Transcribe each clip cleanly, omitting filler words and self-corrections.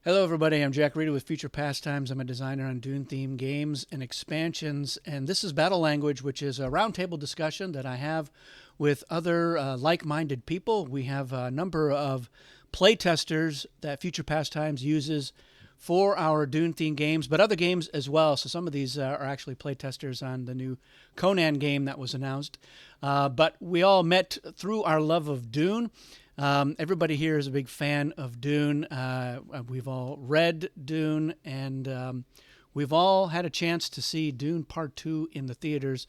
Hello, everybody. I'm Jack Reeder with Future Pastimes. I'm a designer on Dune themed games and expansions. And this is Battle Language, which is a roundtable discussion that I have with other like minded people. We have a number of playtesters that Future Pastimes uses for our Dune themed games, but other games as well. So some of these are actually playtesters on the new Conan game that was announced. But we all met through our love of Dune. Everybody here is a big fan of Dune. We've all read Dune, and we've all had a chance to see Dune Part 2 in the theaters.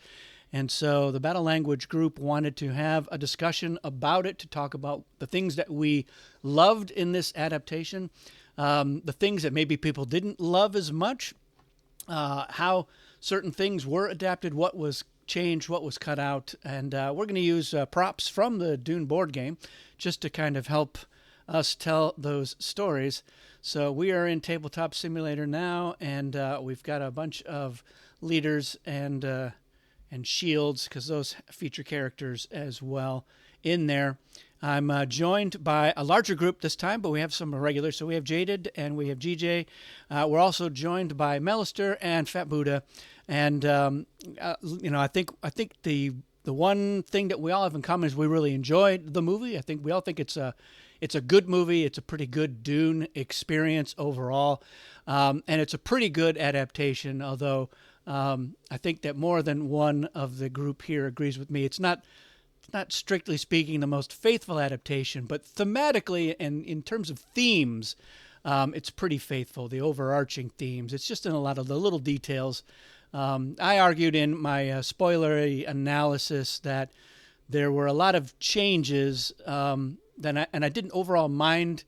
And so the Battle Language group wanted to have a discussion about it, to talk about the things that we loved in this adaptation, the things that maybe people didn't love as much, how certain things were adapted, what was changed, what was cut out. And we're going to use props from the Dune board game just to kind of help us tell those stories. So we are in Tabletop Simulator now, and we've got a bunch of leaders and shields, because those feature characters as well in there. I'm joined by a larger group this time, but we have some regulars. So we have Jaded and we have GJ. We're also joined by Melister and Fat Buddha. And I think the one thing that we all have in common is we really enjoyed the movie. I think we all think it's a good movie. It's a pretty good Dune experience overall, and it's a pretty good adaptation. Although I think that more than one of the group here agrees with me. It's not strictly speaking the most faithful adaptation, but thematically and in terms of themes, it's pretty faithful. The overarching themes. It's just in a lot of the little details. I argued in my spoilery analysis that there were a lot of changes, and I didn't overall mind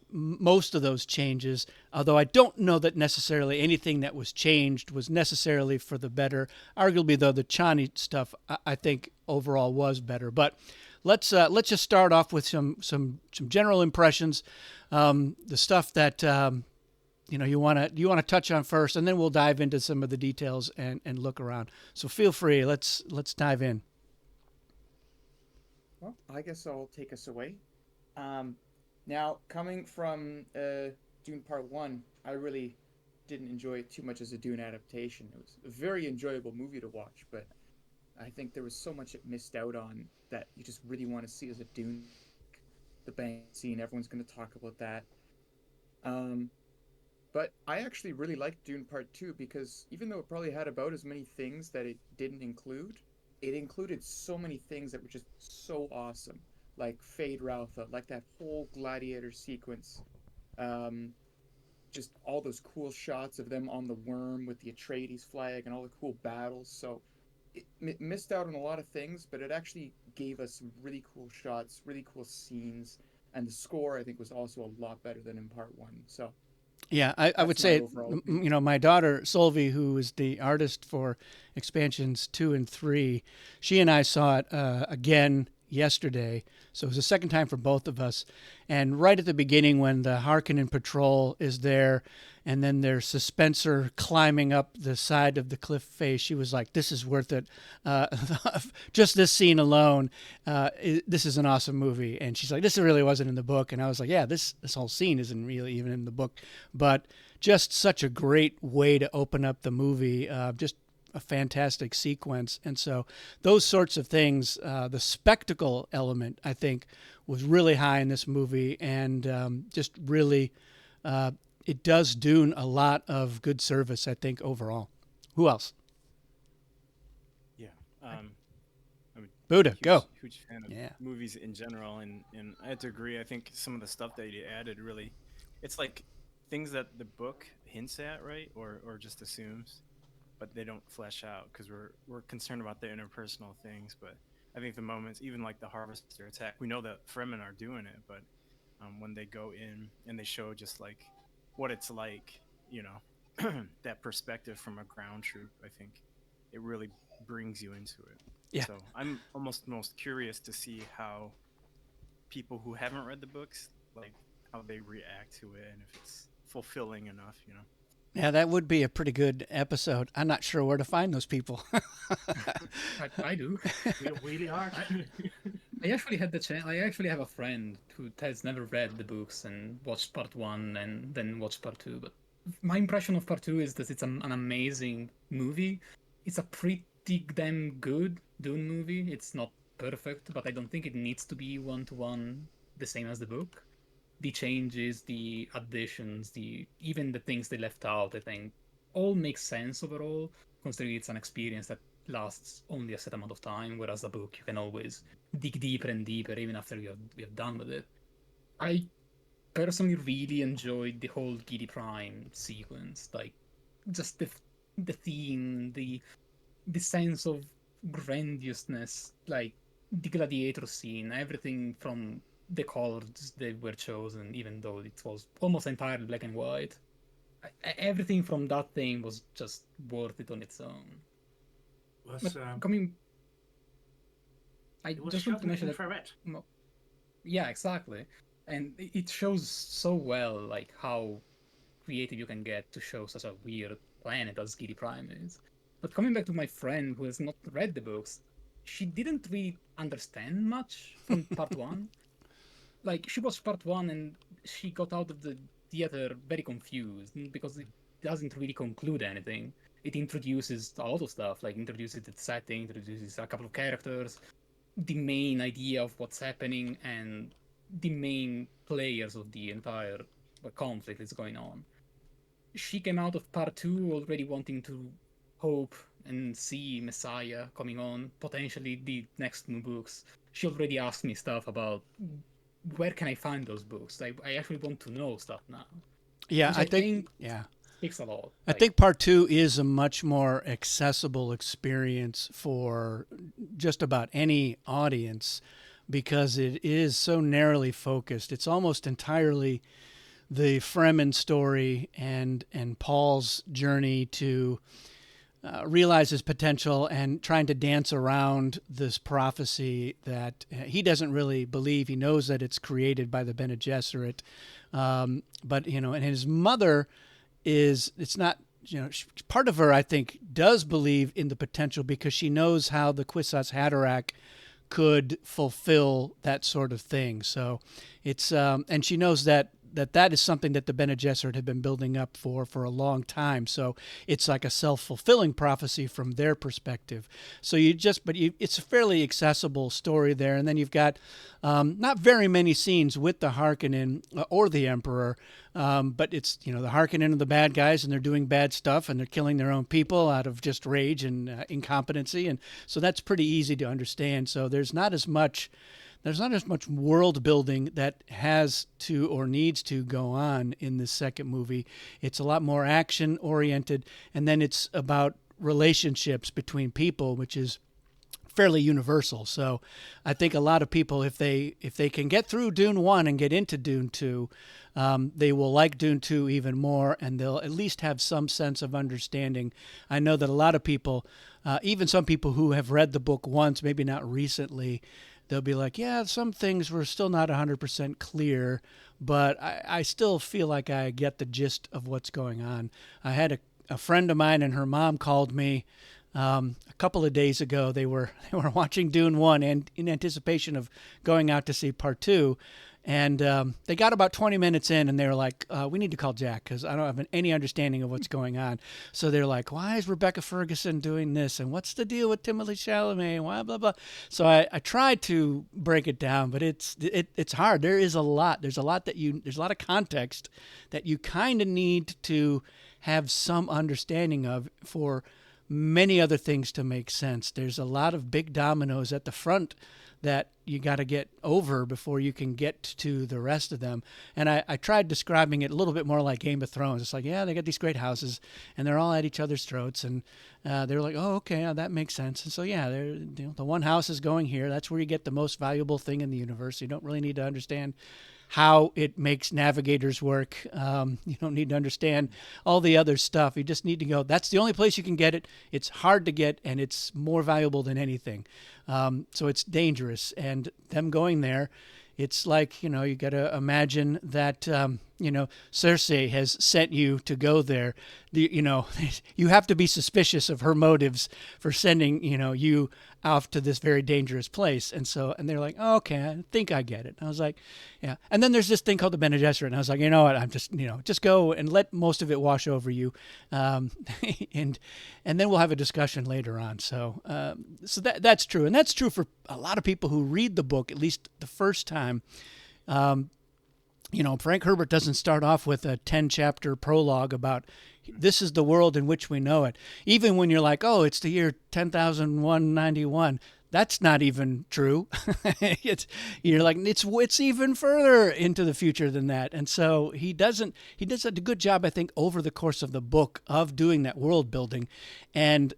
most of those changes, although I don't know that necessarily anything that was changed was necessarily for the better. Arguably, though, the Chani stuff I think overall was better. But let's just start off with some general impressions, the stuff that you want to touch on first, and then we'll dive into some of the details and look around. So feel free. Let's dive in. Well, I guess I'll take us away. Um, Now, coming from Dune Part 1, I really didn't enjoy it too much as a Dune adaptation. It was a very enjoyable movie to watch, but I think there was so much it missed out on that you just really want to see as a Dune. The bank scene, everyone's going to talk about that. Um, but I actually really liked Dune Part 2 because even though it probably had about as many things that it didn't include, it included so many things that were just so awesome. Like Feyd-Rautha, like that whole gladiator sequence. Um, just all those cool shots of them on the worm with the Atreides flag and all the cool battles. So it missed out on a lot of things, but it actually gave us some really cool shots, really cool scenes, and the score I think was also a lot better than in part one. So Yeah, I would that's my say, overall opinion. my daughter Solvi, who is the artist for expansions 2 and 3, she and I saw it again yesterday. So it was the second time for both of us. And right at the beginning, when the Harkonnen patrol is there, and then there's Suspensor climbing up the side of the cliff face, she was like, "This is worth it. Uh, just this scene alone, this is an awesome movie." And she's like, "This really wasn't in the book." And I was like, "Yeah, this whole scene isn't really even in the book, but just such a great way to open up the movie. Just a fantastic sequence." And so those sorts of things, the spectacle element, I think, was really high in this movie, and just really, it does Dune a lot of good service, I think, overall. Who else? Yeah. I, I'm a Buddha, go. huge fan of Yeah. movies in general, and I have to agree. I think some of the stuff that you added really, it's like things that the book hints at, right, or just assumes, but they don't flesh out because we're concerned about the interpersonal things. But I think the moments, even like the harvester attack, we know that Fremen are doing it, but when they go in and they show just like what it's like, you know, that perspective from a ground troop, I think it really brings you into it. Yeah. So I'm almost most curious to see how people who haven't read the books, like how they react to it and if it's fulfilling enough, you know. Yeah, that would be a pretty good episode. I'm not sure where to find those people. I do. Really hard. I I actually had the chance. I actually have a friend who has never read the books and watched part one and then watched part two. But my impression of part two is that it's an amazing movie. It's a pretty damn good Dune movie. It's not perfect, but I don't think it needs to be one to one the same as the book. The changes, the additions, the even the things they left out, I think, all make sense overall, considering it's an experience that lasts only a set amount of time, whereas a book you can always dig deeper and deeper even after you're done with it. I personally really enjoyed the whole Giddy Prime sequence, like just the theme, the sense of grandiousness, like the gladiator scene, everything from the colors that were chosen, even though it was almost entirely black and white. Everything from that thing was just worth it on its own. But Was coming, I it was just want shot to mention in that infrared. yeah, exactly. And it shows so well like how creative you can get to show such a weird planet as Giddy Prime is. But coming back to my friend who has not read the books, she didn't really understand much from part one. Like she watched part one and she got out of the theater very confused because it doesn't really conclude anything. It introduces a lot of stuff, like introduces the setting, introduces a couple of characters, the main idea of what's happening, and the main players of the entire conflict that's going on. She came out of part two already wanting to hope and see Messiah coming on, potentially the next new books. She already asked me stuff about where can I find those books. I actually want to know stuff now, Yeah, which I I think. think Yeah, speaks a lot. I Like, think part two is a much more accessible experience for just about any audience because it is so narrowly focused. It's almost entirely the Fremen story and Paul's journey to realize his potential and trying to dance around this prophecy that he doesn't really believe. He knows that it's created by the Bene Gesserit, but and his mother is. It's not. Part of her, I think, does believe in the potential because she knows how the Kwisatz Haderach could fulfill that sort of thing. So it's and she knows that is something that the Bene Gesserit had been building up for a long time. So it's like a self-fulfilling prophecy from their perspective. So it's a fairly accessible story there. And then you've got not very many scenes with the Harkonnen or the Emperor, but it's the Harkonnen are the bad guys and they're doing bad stuff and they're killing their own people out of just rage and incompetency, and so that's pretty easy to understand. So there's not as much world building that has to or needs to go on in this second movie. It's a lot more action oriented, and then it's about relationships between people, which is fairly universal. So I think a lot of people, if they can get through Dune 1 and get into Dune 2, they will like Dune 2 even more, and they'll at least have some sense of understanding. I know that a lot of people, even some people who have read the book once, maybe not recently, they'll be like, yeah, some things were still not 100% clear, but I still feel like I get the gist of what's going on. I had a friend of mine and her mom called me a couple of days ago. They were watching Dune 1 and in anticipation of going out to see part 2. And they got about 20 minutes in and they were like, we need to call Jack because I don't have any understanding of what's going on. So they're like, why is Rebecca Ferguson doing this? And what's the deal with Timothée Chalamet? Why, blah, blah. So I tried to break it down, but it's hard. There's a lot of context that you kind of need to have some understanding of for many other things to make sense. There's a lot of big dominoes at the front that you got to get over before you can get to the rest of them. And I tried describing it a little bit more like Game of Thrones. It's like, yeah, they got these great houses and they're all at each other's throats. And they're like, oh, okay, that makes sense. And so, yeah, the one house is going here. That's where you get the most valuable thing in the universe. You don't really need to understand how it makes navigators work. You don't need to understand all the other stuff. You just need to go, that's the only place you can get it. It's hard to get, and it's more valuable than anything. So it's dangerous. And them going there, it's like, you got to imagine that Cersei has sent you to go there. You have to be suspicious of her motives for sending, you off to this very dangerous place. And they're like, oh, okay, I think I get it. And I was like, yeah. And then there's this thing called the Bene Gesserit. And I was like, you know what? I'm just, just go and let most of it wash over you. And then we'll have a discussion later on. So that's true. And that's true for a lot of people who read the book, at least the first time. Frank Herbert doesn't start off with a 10-chapter prologue about this is the world in which we know it. Even when you're like, oh, it's the year 10,191. That's not even true. You're like, it's even further into the future than that. And so he does a good job, I think, over the course of the book of doing that world building and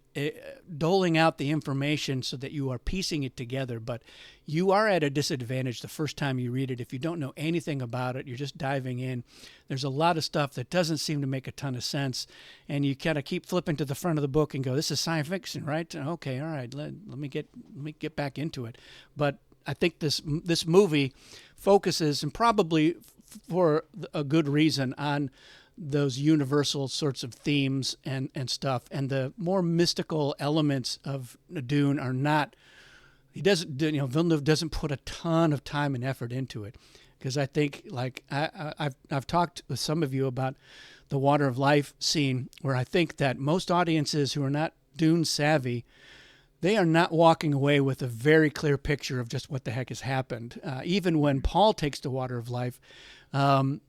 doling out the information so that you are piecing it together. But you are at a disadvantage the first time you read it. If you don't know anything about it, you're just diving in. There's a lot of stuff that doesn't seem to make a ton of sense. And you kind of keep flipping to the front of the book and go, this is science fiction, right? Okay, all right, let me get back into it. But I think this movie focuses, and probably for a good reason, on those universal sorts of themes and stuff. And the more mystical elements of Dune are not. Villeneuve doesn't put a ton of time and effort into it, because I think, like I've talked with some of you about the Water of Life scene, where I think that most audiences who are not Dune savvy, they are not walking away with a very clear picture of just what the heck has happened. Even when Paul takes the Water of Life, Villeneuve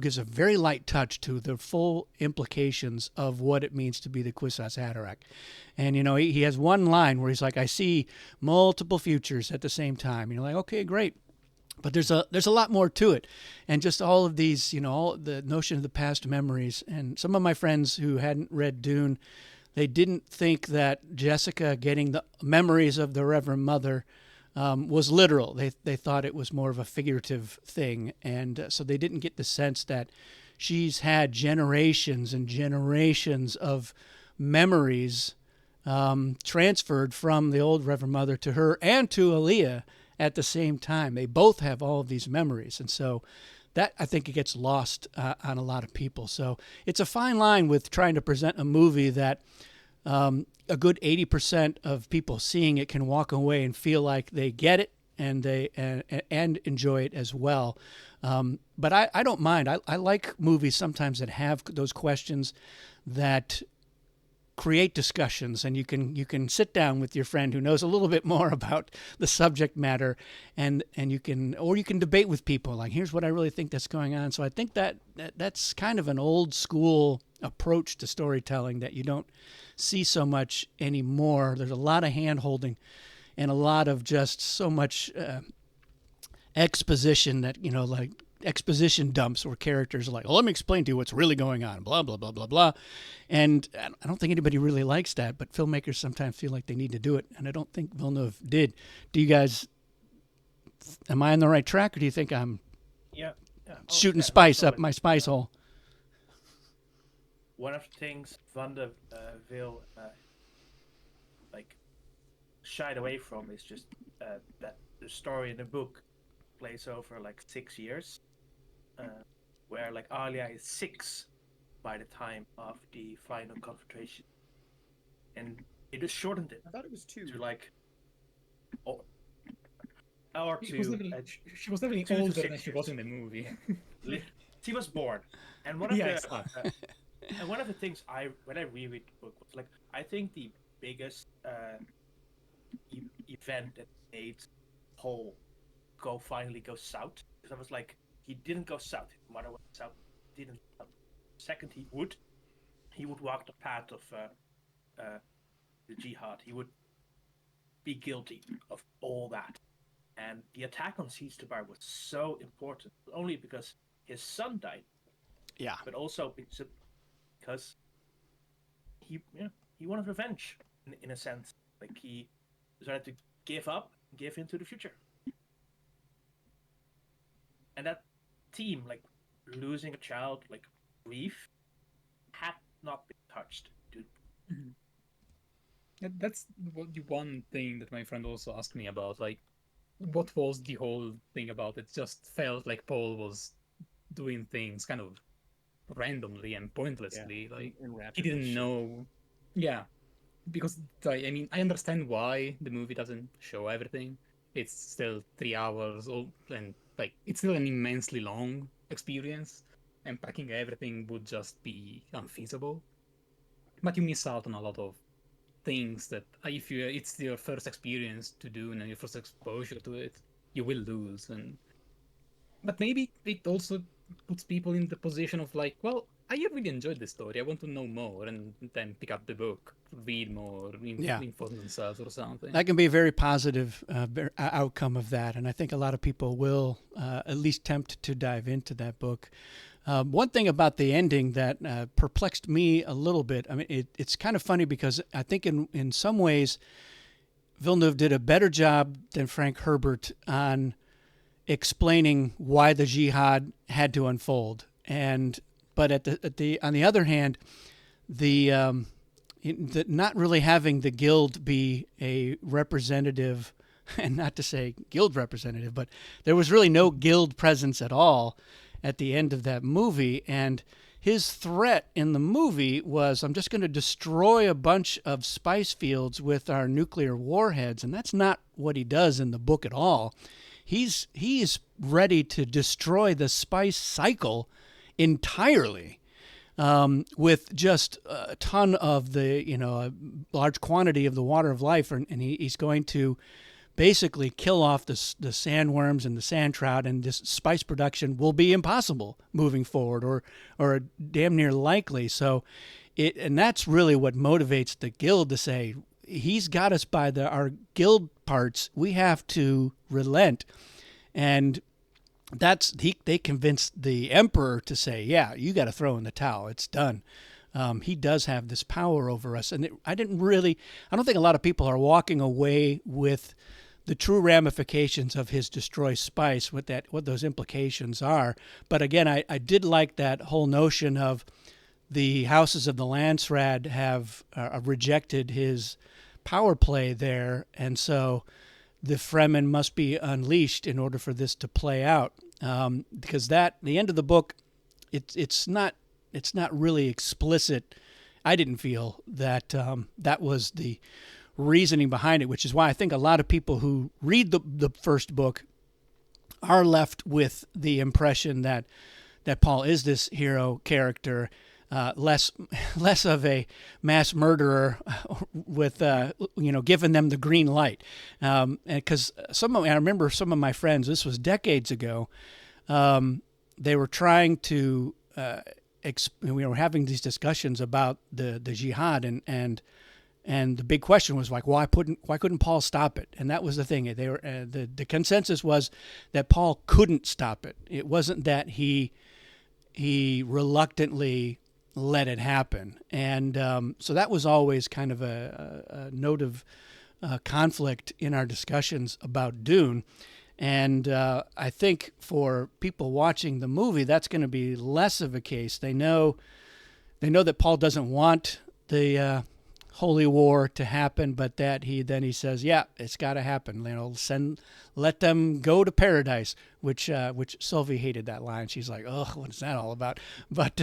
gives a very light touch to the full implications of what it means to be the Kwisatz Haderach. And, he has one line where he's like, I see multiple futures at the same time. And you're like, okay, great. But there's a lot more to it. And just all of these, all the notion of the past memories. And some of my friends who hadn't read Dune, they didn't think that Jessica getting the memories of the Reverend Mother was literal. They thought it was more of a figurative thing. And so they didn't get the sense that she's had generations and generations of memories transferred from the old Reverend Mother to her and to Aaliyah at the same time. They both have all of these memories. And so that, I think, it gets lost on a lot of people. So it's a fine line with trying to present a movie that a good 80% of people seeing it can walk away and feel like they get it and they and enjoy it as well. But I don't mind. I like movies sometimes that have those questions that create discussions, and you can sit down with your friend who knows a little bit more about the subject matter, and you can debate with people like, here's what I really think that's going on. So I think that's kind of an old school approach to storytelling that you don't see so much anymore. There's a lot of hand holding and a lot of just so much exposition that, like exposition dumps where characters are like, well, let me explain to you what's really going on, blah, blah, blah, blah, blah. And I don't think anybody really likes that, but filmmakers sometimes feel like they need to do it. And I don't think Villeneuve did. Do you guys, am I on the right track, or do you think I'm shooting spice up my spice hole? One of the things Van de Veel shied away from is just that the story in the book plays over 6 years, where Alia is 6 by the time of the final confrontation, and it just shortened it. I thought it was 2. To or She was definitely 2 to older 6 than she years. was in the movie. She was born, and one of Yeah, the exactly. and one of the things when I reread the book was I think the biggest event that made Paul finally go south, because I was like, he didn't go south. His mother went south, didn't. Second, he would walk the path of the jihad. He would be guilty of all that, and the attack on Siege-Tabar was so important, not only because his son died, but also because he wanted revenge in a sense. He decided to give up, give into the future. And that theme, losing a child, grief, had not been touched, dude. That's the one thing that my friend also asked me about. What was the whole thing about it? Just felt like Paul was doing things kind of randomly and pointlessly. Like and he rapidly didn't shit. know. Yeah, because I mean, I understand why the movie doesn't show everything. It's still 3 hours old, and like it's still an immensely long experience, and packing everything would just be unfeasible. But you miss out on a lot of things that if you it's your first experience to do and your first exposure to it, you will lose. And but maybe it also puts people in the position of like, well, I really enjoyed this story. I want to know more, and then pick up the book, read more, Yeah. inform themselves or something. That can be a very positive outcome of that, and I think a lot of people will at least tempt to dive into that book. One thing about the ending that perplexed me a little bit. I mean, it's kind of funny because I think in some ways Villeneuve did a better job than Frank Herbert on explaining why the jihad had to unfold, and but at the on the other hand, the not really having the guild be a representative, and not to say guild representative, but there was really no guild presence at all at the end of that movie. And his threat in the movie was, I'm just going to destroy a bunch of spice fields with our nuclear warheads. And that's not what he does in the book at all. He's ready to destroy the spice cycle entirely. With just a ton of the, a large quantity of the water of life, and he's going to basically kill off the sandworms and the sand trout, and this spice production will be impossible moving forward, or damn near likely. So, and that's really what motivates the guild to say, he's got us by our guild parts. We have to relent, and they convinced the emperor to say, yeah, you got to throw in the towel. It's done. He does have this power over us. And I don't think a lot of people are walking away with the true ramifications of his destroy spice, what those implications are. But again, I did like that whole notion of the houses of the Landsraad have rejected his power play there. And so the Fremen must be unleashed in order for this to play out. Because the end of the book, it's not really explicit. I didn't feel that that was the reasoning behind it, which is why I think a lot of people who read the first book are left with the impression that Paul is this hero character, less of a mass murderer with giving them the green light. And because I remember some of my friends, this was decades ago, they were trying to we were having these discussions about the jihad, and the big question was like, why couldn't Paul stop it? And that was the thing. They were the consensus was that Paul couldn't stop it. It wasn't that he reluctantly let it happen. And so that was always kind of a note of conflict in our discussions about Dune. And I think for people watching the movie, that's going to be less of a case. They know that Paul doesn't want the holy war to happen, but that he says, yeah, it's got to happen. Let them go to paradise, which Sylvie hated that line. She's like, oh, what is that all about? But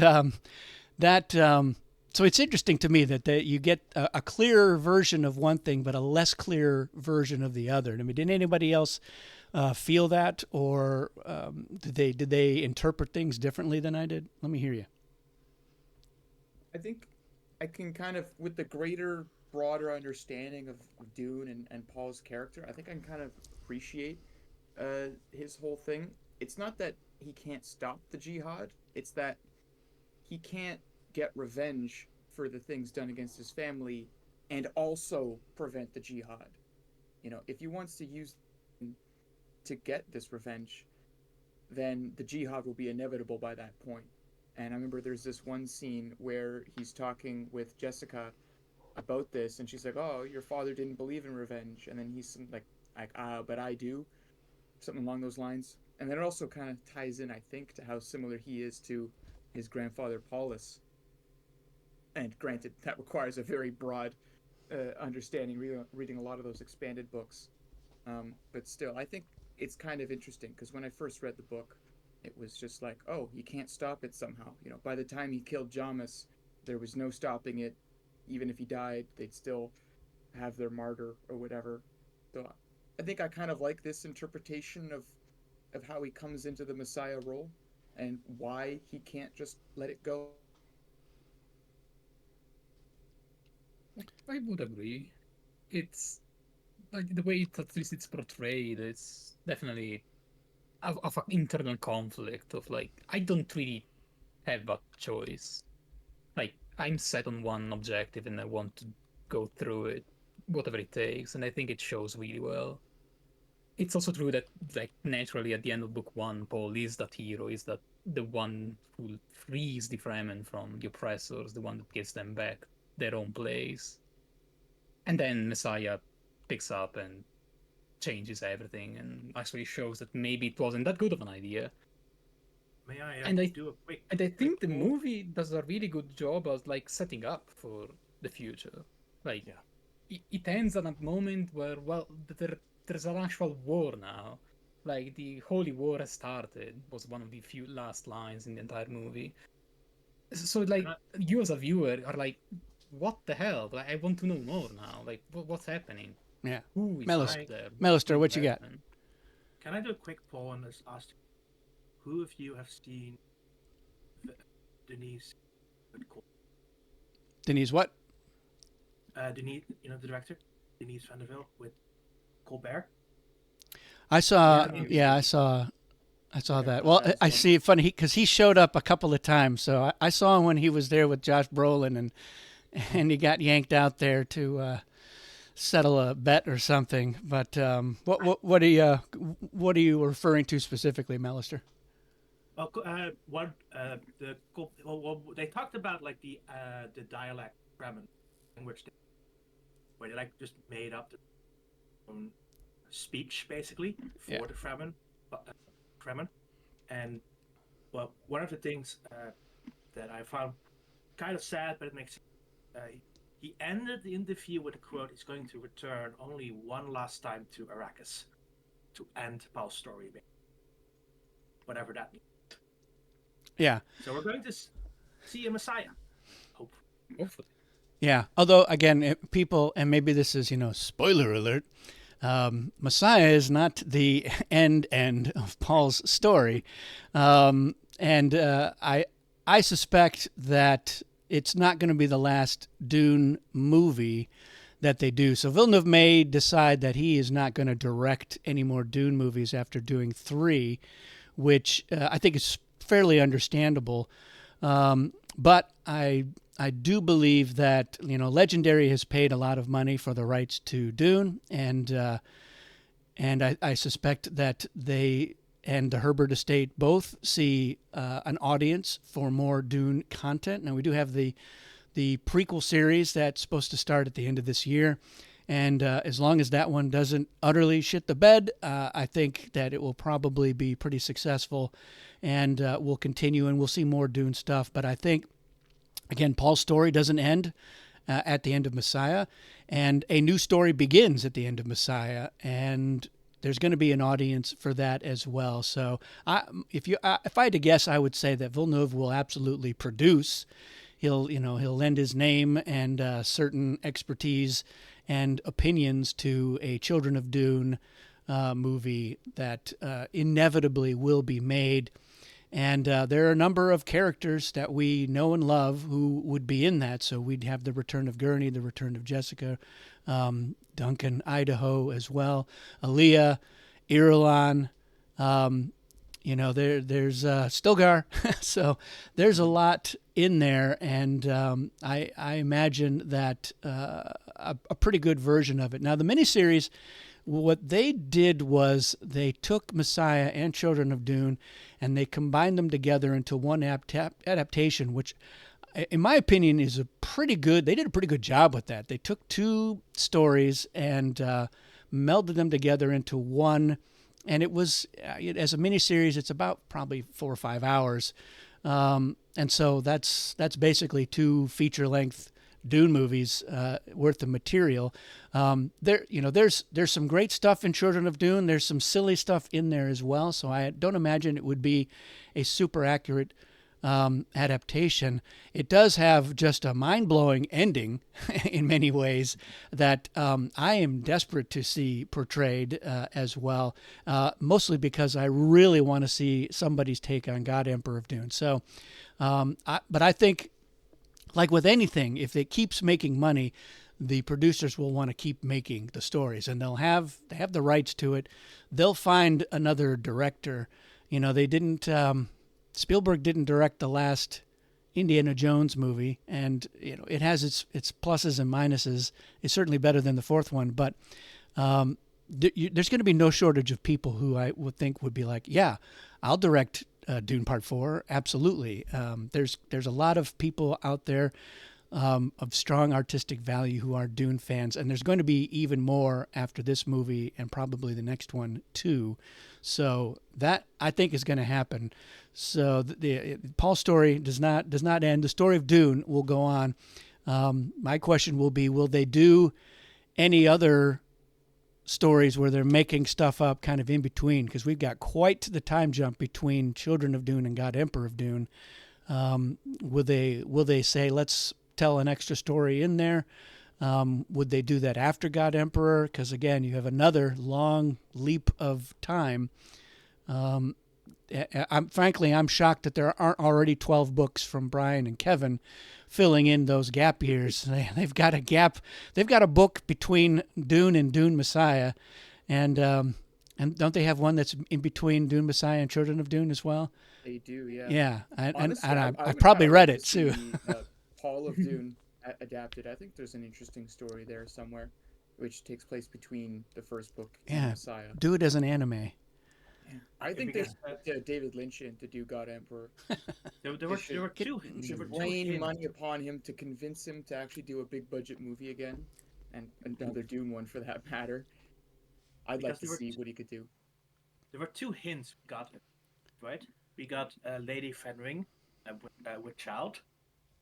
so it's interesting to me that you get a clearer version of one thing, but a less clear version of the other. I mean, did anybody else feel that, or did they interpret things differently than I did? Let me hear you. I think I can kind of, with the greater, broader understanding of Dune and Paul's character, I think I can kind of appreciate his whole thing. It's not that he can't stop the jihad, it's that he can't get revenge for the things done against his family and also prevent the jihad. If he wants to use to get this revenge, then the jihad will be inevitable by that point. And I remember there's this one scene where he's talking with Jessica about this, and she's like, "Oh, your father didn't believe in revenge," and then he's like, "But I do," something along those lines. And then it also kind of ties in, I think, to how similar he is to his grandfather Paulus. And granted, that requires a very broad understanding, reading a lot of those expanded books. But still, I think it's kind of interesting because when I first read the book, It was just like, oh, you can't stop it somehow. By the time he killed Jamis, there was no stopping it. Even if he died, they'd still have their martyr or whatever. So I think I kind of like this interpretation of how he comes into the Messiah role and why he can't just let it go. I would agree. It's like the way at least it's portrayed. It's definitely of an internal conflict of like I don't really have a choice. Like I'm set on one objective and I want to go through it, whatever it takes, and I think it shows really well. It's also true that like naturally at the end of book one, Paul is that hero, is that the one who frees the Fremen from the oppressors, the one that gives them back their own place. And then Messiah picks up and changes everything and actually shows that maybe it wasn't that good of an idea. May I And I do a quick? And I think the quick movie does a really good job of like setting up for the future. Like, it ends at a moment where, well, there's an actual war now. Like, the Holy War has started, was one of the few last lines in the entire movie. So, like, you as a viewer are like, what the hell? Like, I want to know more now. Like, what's happening? Yeah. Who is Melis- out there? Melister, what you got? Can I do a quick poll on this? Ask who of you have seen Denise? Denise, what? Denise, the director, Denise Vanderville with Colbert. I saw. Yeah, I saw that. Yeah, Well, that's I one. see. Funny because he showed up a couple of times. So I saw him when he was there with Josh Brolin, and he got yanked out there to settle a bet or something. But what are you referring to specifically, Melister? They talked about like the dialect Fremen language, where they like just made up their own speech basically for the Fremen, and well, one of the things that I found kind of sad, but it makes he ended the interview with a quote: "He's going to return only one last time to Arrakis to end Paul's story, whatever that means." Yeah. So we're going to see a Messiah, hopefully. Yeah. Although again, people, and maybe this is spoiler alert. Messiah is not the end of Paul's story, and I suspect that it's not going to be the last Dune movie that they do. So Villeneuve may decide that he is not going to direct any more Dune movies after doing 3, which I think is fairly understandable. But I do believe that Legendary has paid a lot of money for the rights to Dune, and I suspect that they and the Herbert estate both see an audience for more Dune content. Now we do have the prequel series that's supposed to start at the end of this year, and as long as that one doesn't utterly shit the bed, I think that it will probably be pretty successful, and we'll continue and we'll see more Dune stuff. But I think, again, Paul's story doesn't end at the end of Messiah, and a new story begins at the end of Messiah, and there's going to be an audience for that as well. So if I had to guess, I would say that Villeneuve will absolutely produce. He'll lend his name and certain expertise and opinions to a Children of Dune movie that inevitably will be made. And there are a number of characters that we know and love who would be in that. So we'd have the return of Gurney, the return of Jessica, Duncan, Idaho as well, Aaliyah, Irulan, there's Stilgar. So there's a lot in there, and I imagine that a pretty good version of it. Now, the miniseries, what they did was they took Messiah and Children of Dune, and they combined them together into one adaptation, which, in my opinion, is they did a pretty good job with that. They took 2 stories and melded them together into one, and it was, as a miniseries, it's about probably 4 or 5 hours. And so that's basically 2 feature-length Dune movies worth of material. There's some great stuff in Children of Dune. There's some silly stuff in there as well. So I don't imagine it would be a super accurate adaptation. It does have just a mind-blowing ending in many ways that I am desperate to see portrayed as well, mostly because I really want to see somebody's take on God Emperor of Dune. So, but I think, like with anything, if it keeps making money, the producers will want to keep making the stories, and they have the rights to it. They'll find another director. They didn't. Spielberg didn't direct the last Indiana Jones movie, and it has its pluses and minuses. It's certainly better than the fourth one, but there's going to be no shortage of people who I would think would be like, yeah, I'll direct Dune Part 4. Absolutely. There's a lot of people out there of strong artistic value who are Dune fans, and there's going to be even more after this movie and probably the next one too. So that, I think, is going to happen. So Paul's story does not end. The story of Dune will go on. My question will be, will they do any other stories where they're making stuff up kind of in between? Because we've got quite the time jump between Children of Dune and God Emperor of Dune. Will they say, let's tell an extra story in there? Would they do that after God Emperor? Because again, you have another long leap of time. I'm shocked that there aren't already 12 books from Brian and Kevin filling in those gap years. They've got a gap. They've got a book between Dune and Dune Messiah, and don't they have one that's in between Dune Messiah and Children of Dune as well? They do, yeah. Yeah, Honestly, I would probably kinda read like it to too. see, Paul of Dune adapted. I think there's an interesting story there somewhere, which takes place between the first book and Yeah, Messiah. do it as an anime. I think they Because, should get David Lynch in to do God Emperor. There They were should two. get- There were two rain hints. money upon him to convince him to actually do a big budget movie again, and another Dune one for that matter. I'd like Because to there were see what he could do. There were two hints we got, right? We got Lady Fenring with child,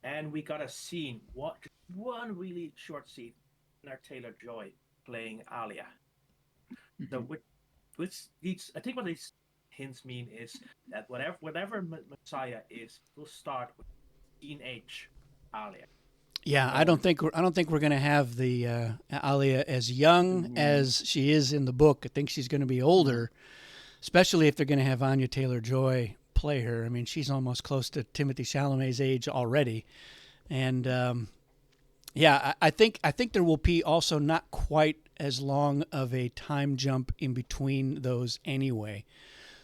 and we got a scene. One really short scene. Taylor Joy playing Alia. So I think what these hints mean is that whatever Messiah is, will start with teenage Alia. Yeah, I don't think we're going to have the Alia as young as she is in the book. I think she's going to be older, especially if they're going to have Anya Taylor-Joy play her. I mean, she's almost close to Timothée Chalamet's age already, and I think there will be also not quite as long of a time jump in between those anyway.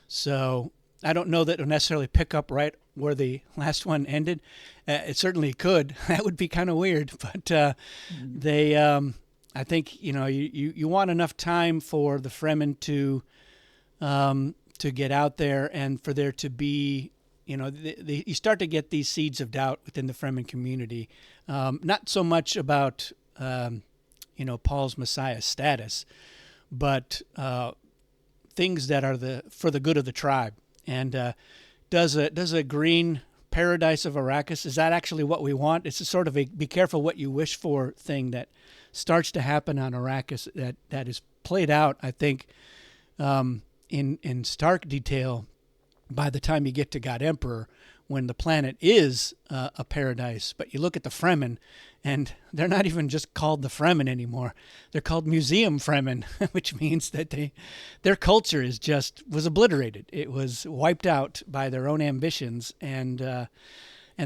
So I don't know that it'll necessarily pick up right where the last one ended. It certainly could. That would be kind of weird, but I think you want enough time for the Fremen to get out there and for there to be, you start to get these seeds of doubt within the Fremen community. Not so much about Paul's Messiah status, but things that are for the good of the tribe. And does a green paradise of Arrakis, is that actually what we want? It's a sort of a be careful what you wish for thing that starts to happen on Arrakis that is played out, I think, in stark detail by the time you get to God Emperor, when the planet is a paradise. But you look at the Fremen, and they're not even just called the Fremen anymore. They're called Museum Fremen, which means that their culture was obliterated. It was wiped out by their own ambitions, and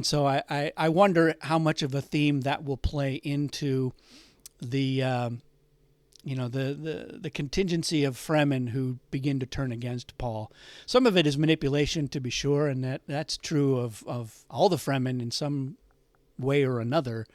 so I wonder how much of a theme that will play into the the contingency of Fremen who begin to turn against Paul. Some of it is manipulation, to be sure, and that's true of all the Fremen in some way or another.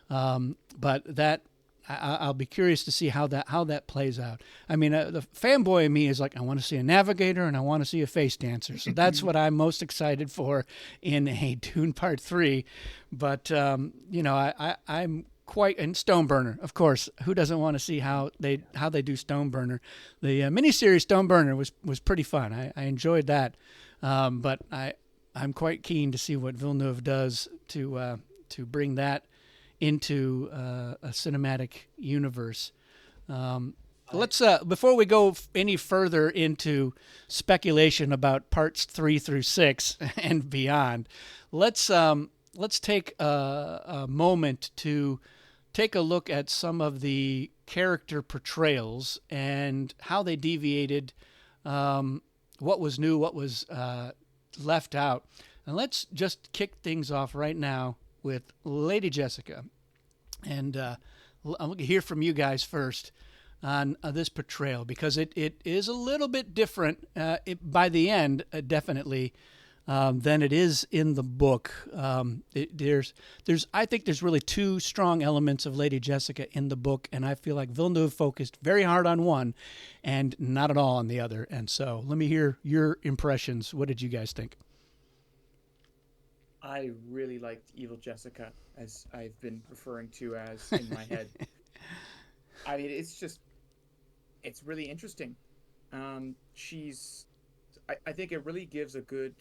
But that I'll be curious to see how that plays out. I mean, the fanboy in me is like, I want to see a navigator and I want to see a face dancer. So that's what I'm most excited for in a Dune Part 3. But I'm quite, and Stoneburner, of course. Who doesn't want to see how they do Stoneburner? The miniseries Stoneburner was pretty fun. I enjoyed that, but I'm quite keen to see what Villeneuve does to bring that into a cinematic universe. Let's before we go any further into speculation about parts 3 through 6 and beyond, let's take a moment to take a look at some of the character portrayals and how they deviated, what was new, what was left out. And let's just kick things off right now with Lady Jessica. And I want to hear from you guys first on this portrayal, because it is a little bit different by the end, definitely, than it is in the book. I think there's really two strong elements of Lady Jessica in the book, and I feel like Villeneuve focused very hard on one and not at all on the other. And so let me hear your impressions. What did you guys think? I really liked Evil Jessica, as I've been referring to as in my head. I mean, it's really interesting. I think it really gives a good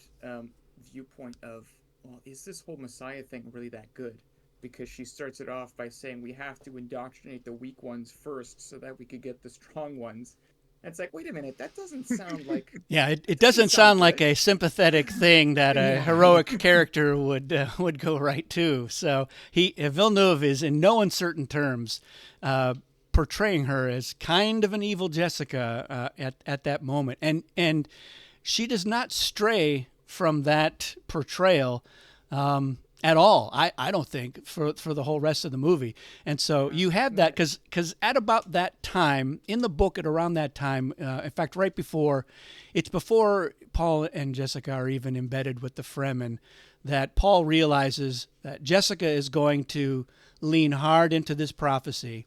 viewpoint of, well, is this whole Messiah thing really that good? Because she starts it off by saying we have to indoctrinate the weak ones first so that we could get the strong ones. And it's like, wait a minute, that doesn't sound like... Yeah, it doesn't sound like a sympathetic thing that a heroic character would go right to. So Villeneuve is in no uncertain terms portraying her as kind of an evil Jessica at that moment, and she does not stray from that portrayal at all. I don't think for the whole rest of the movie. And so you had that because at about that time in the book, at around that time, in fact, right before, it's before Paul and Jessica are even embedded with the Fremen, that Paul realizes that Jessica is going to lean hard into this prophecy.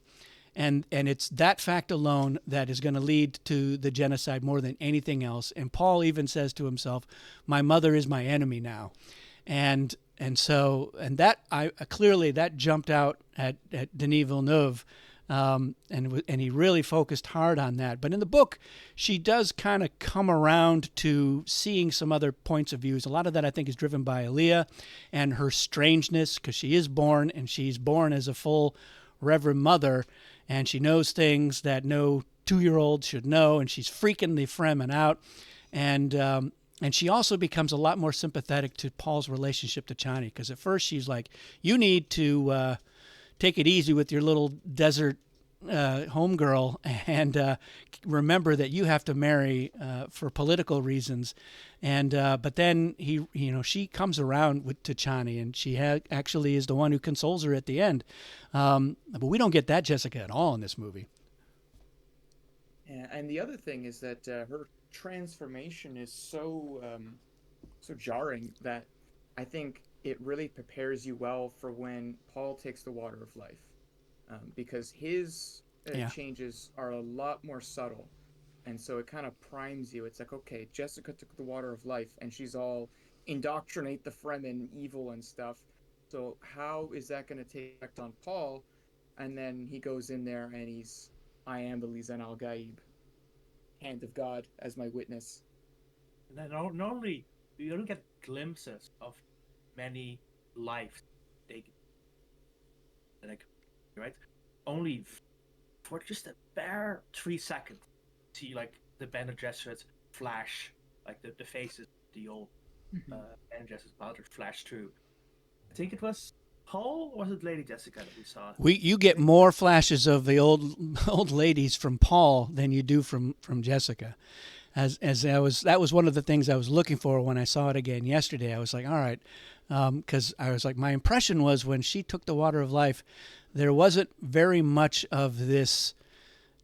And it's that fact alone that is going to lead to the genocide more than anything else. And Paul even says to himself, "My mother is my enemy now," and that clearly that jumped out at Denis Villeneuve, and he really focused hard on that. But in the book, she does kind of come around to seeing some other points of views. A lot of that I think is driven by Aaliyah and her strangeness, because she is born, and she's born as a full Reverend Mother. And she knows things that no 2-year-old should know, and she's freaking the Fremen out. And she also becomes a lot more sympathetic to Paul's relationship to Chani, because at first she's like, you need to take it easy with your little desert homegirl, and remember that you have to marry for political reasons. And but then she comes around to Chani, and she actually is the one who consoles her at the end. But we don't get that Jessica at all in this movie. Yeah, and the other thing is that her transformation is so jarring that I think it really prepares you well for when Paul takes the water of life, because his changes are a lot more subtle, and so it kind of primes you. It's like, okay, Jessica took the water of life, and she's all indoctrinate the Fremen, evil and stuff. So how is that going to take effect on Paul? And then he goes in there and he's, I am the Lisan al-Gaib, hand of God as my witness. And then normally you don't get glimpses of many lives taken, like, right? Only for just a bare 3 seconds, see like the Bene Gesserit flash, like the faces, the old Bene Gesserit pilots flash through. I think it was Paul, or was it Lady Jessica that we saw? You get more flashes of the old ladies from Paul than you do from Jessica. That was one of the things I was looking for when I saw it again yesterday. I was like, all right, because I was like, my impression was when she took the water of life, there wasn't very much of this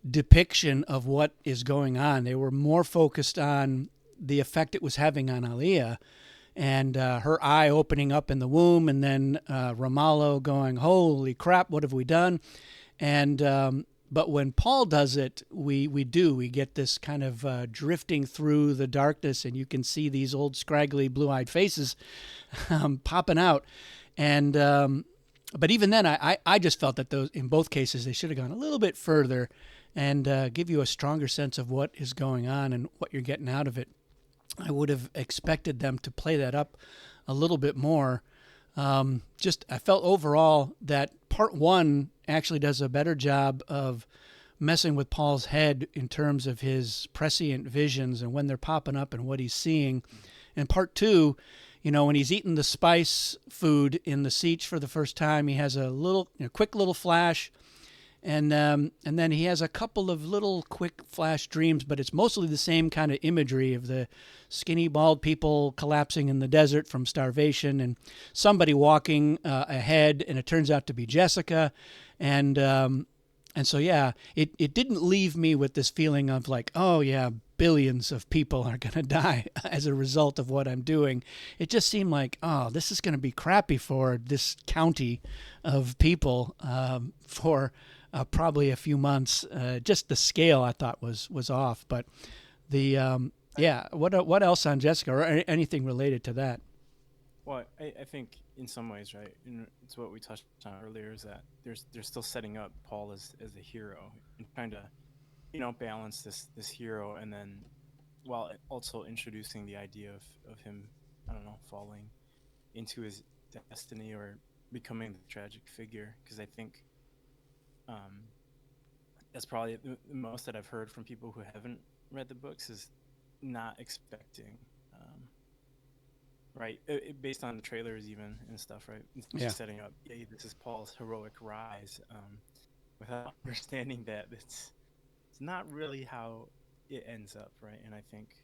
depiction of what is going on. They were more focused on the effect it was having on Aaliyah, and her eye opening up in the womb, and then Ramallo going, holy crap, what have we done? And but when Paul does it, we get this kind of drifting through the darkness, and you can see these old scraggly blue-eyed faces popping out. And but even then, I just felt that those, in both cases, they should have gone a little bit further and give you a stronger sense of what is going on and what you're getting out of it. I would have expected them to play that up a little bit more. I felt overall that part one actually does a better job of messing with Paul's head in terms of his prescient visions and when they're popping up and what he's seeing. And part two, when he's eating the spice food in the siege for the first time, he has a little, quick little flash, and then he has a couple of little quick flash dreams, but it's mostly the same kind of imagery of the skinny, bald people collapsing in the desert from starvation, and somebody walking ahead, and it turns out to be Jessica, and so, yeah, it didn't leave me with this feeling of like, oh, yeah, billions of people are going to die as a result of what I'm doing. It just seemed like, oh, this is going to be crappy for this county of people for probably a few months. Just the scale I thought was off. But what else on Jessica or anything related to that? Well, I think in some ways, right, and it's what we touched on earlier, is that they're still setting up Paul as a hero and trying to, balance this hero, and then while also introducing the idea of him, I don't know, falling into his destiny or becoming the tragic figure. Because I think that's probably the most that I've heard from people who haven't read the books is not expecting. Right, based on the trailers even and stuff, right? It's just setting up, this is Paul's heroic rise, without understanding that it's not really how it ends up, right? And I think,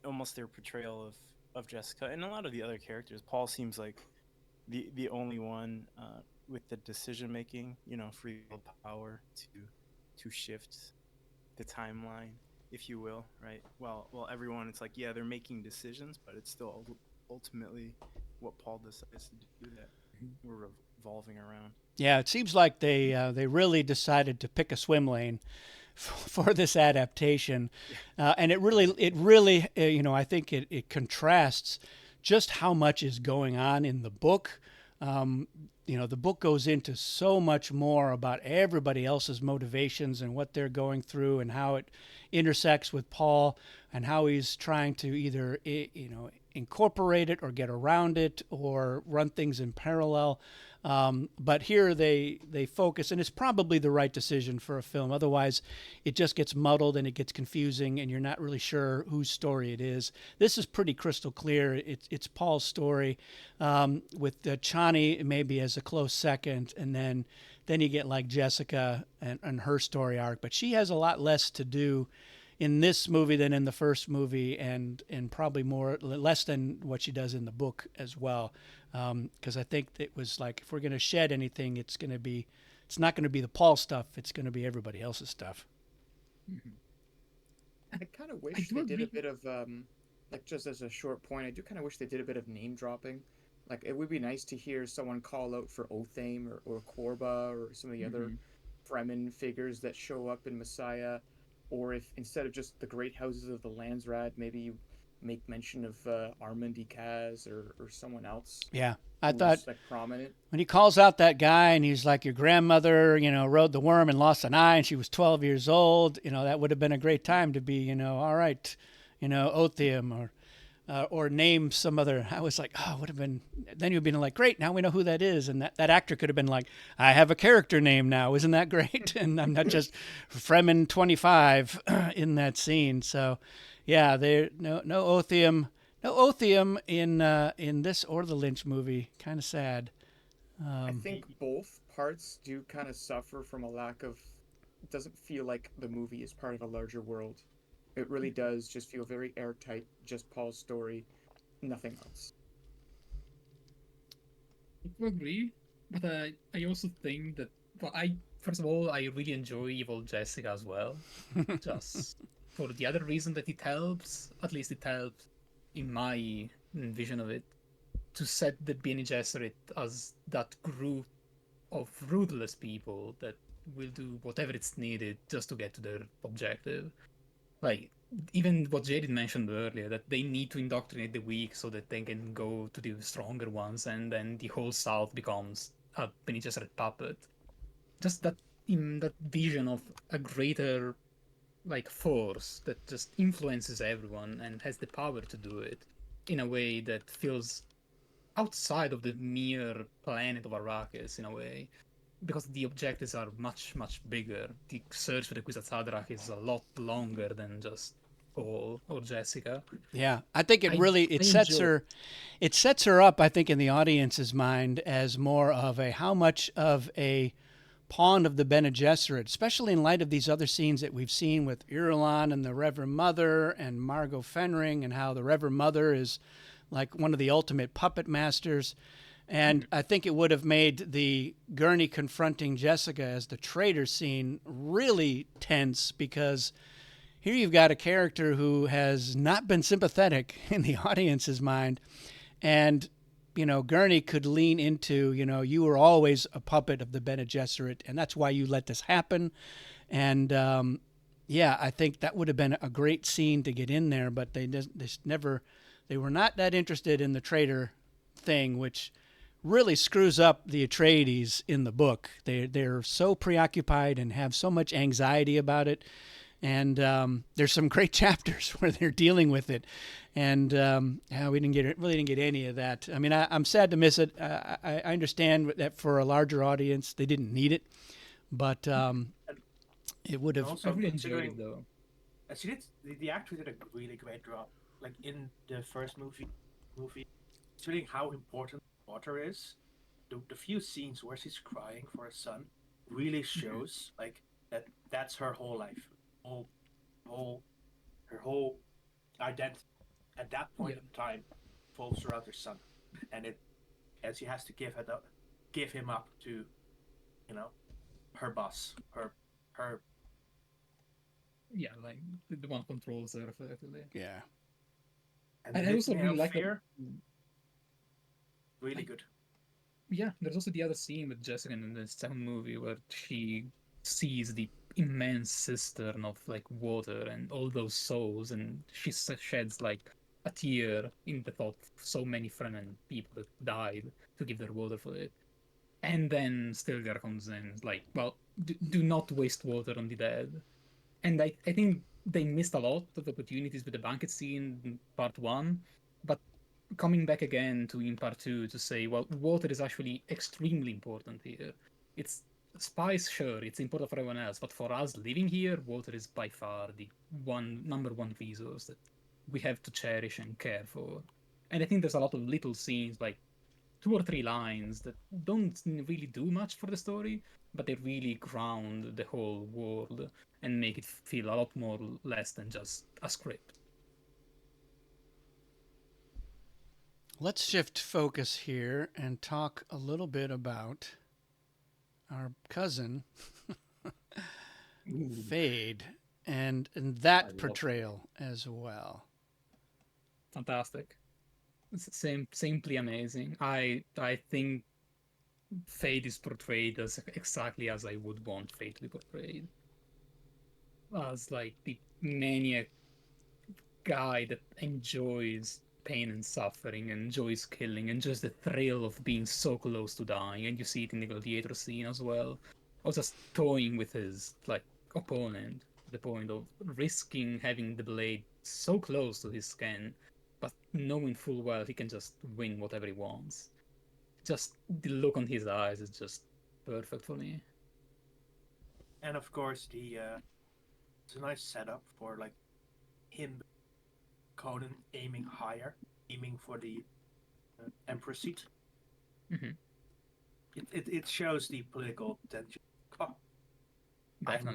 almost their portrayal of Jessica and a lot of the other characters. Paul seems like the only one with the decision making, free will power to shift the timeline, if you will, right? Well, everyone, it's like, they're making decisions, but it's still ultimately what Paul decides to do that we're revolving around. Yeah, it seems like they really decided to pick a swim lane for this adaptation, and it really, I think it contrasts just how much is going on in the book. The book goes into so much more about everybody else's motivations and what they're going through and how it intersects with Paul and how he's trying to either, incorporate it or get around it or run things in parallel. But here they focus, and it's probably the right decision for a film. Otherwise, it just gets muddled and it gets confusing, and you're not really sure whose story it is. This is pretty crystal clear. It's Paul's story, with Chani maybe as a close second, and then you get like Jessica and her story arc. But she has a lot less to do in this movie than in the first movie, and probably less than what she does in the book as well. Because I think it was like, if we're going to shed anything, it's not going to be the Paul stuff. It's going to be everybody else's stuff. I kind of wish they did a bit of, just as a short point, I do kind of wish they did a bit of name dropping. Like, it would be nice to hear someone call out for Othame or Korba or some of the other Fremen figures that show up in Messiah. Or if instead of just the great houses of the Landsraad, maybe you make mention of Armand Ikaz or someone else. Yeah, I thought like prominent. When he calls out that guy and he's like, your grandmother, rode the worm and lost an eye and she was 12 years old, that would have been a great time to be, all right, Otham or name some other. I was like, oh, would have been. Then you'd be like, great, now we know who that is, and that actor could have been like, I have a character name now, isn't that great? And I'm not just Fremen 25 in that scene. So, yeah, there no Otham, in this or the Lynch movie. Kind of sad. I think both parts do kind of suffer from a lack of. It doesn't feel like the movie is part of a larger world. It really does just feel very airtight, just Paul's story, nothing else. I agree, but I also think that, first of all, I really enjoy Evil Jessica as well. Just for the other reason that it helps, at least it helps in my vision of it, to set the Bene Gesserit as that group of ruthless people that will do whatever it's needed just to get to their objective. Like, even what Jaden mentioned earlier, that they need to indoctrinate the weak so that they can go to the stronger ones, and then the whole South becomes a Bene Gesserit puppet. Just that vision of a greater, force that just influences everyone and has the power to do it in a way that feels outside of the mere planet of Arrakis in a way, because the objectives are much, much bigger. The search for the Kwisatz Haderach is a lot longer than just Paul or Jessica. Yeah, I think it I, really I enjoy. it sets her up, I think, in the audience's mind as more of a how much of a pawn of the Bene Gesserit, especially in light of these other scenes that we've seen with Irulan and the Reverend Mother and Margot Fenring, and how the Reverend Mother is like one of the ultimate puppet masters. And I think it would have made the Gurney confronting Jessica as the traitor scene really tense, because here you've got a character who has not been sympathetic in the audience's mind. And, Gurney could lean into, you were always a puppet of the Bene Gesserit, and that's why you let this happen. And, yeah, I think that would have been a great scene to get in there, but they were not that interested in the traitor thing, which really screws up the Atreides in the book. They're so preoccupied and have so much anxiety about it. And there's some great chapters where they're dealing with it, and yeah, we really didn't get any of that. I mean, I'm sad to miss it. I understand that for a larger audience, they didn't need it, but it would have. I Also, really enjoyed considering it though. she did, the actor did a really great job. Like in the first movie, considering how important water is, the few scenes where she's crying for her son really shows like that's her whole life, whole, whole, her whole identity at that point Yeah. in time revolves around her son, and she has to give him up to, her boss, her. Yeah, like the one controls her effectively. Yeah. And And I also really like fear, that. really good. Yeah, there's also the other scene with Jessica in the second movie where she sees the immense cistern of like water and all those souls, and she sheds like a tear in the thought of so many Fremen people that died to give their water for it. And then Stilgar comes in, like, well, do not waste water on the dead. And I think they missed a lot of opportunities with the banquet scene in part one, but coming back again to in part two to say, well, water is actually extremely important here. It's spice, sure, it's important for everyone else, but for us living here, water is by far the number one resource that we have to cherish and care for. And I think there's a lot of little scenes, like 2 or 3 lines that don't really do much for the story, but they really ground the whole world and make it feel a lot more less than just a script. Let's shift focus here and talk a little bit about our cousin, Feyd, and that love portrayal as well. Fantastic. It's simply amazing. I think Feyd is portrayed as exactly as I would want Feyd to be portrayed. As like the maniac guy that enjoys pain and suffering, enjoys killing, and just the thrill of being so close to dying. And you see it in the gladiator scene as well. Or just toying with his like opponent to the point of risking having the blade so close to his skin, but knowing full well he can just win whatever he wants. Just the look on his eyes is just perfect for me. And of course, it's a nice setup for like him, Conan aiming higher, aiming for the emperor seat. Mm-hmm. It shows the political tension. Oh, Definitely.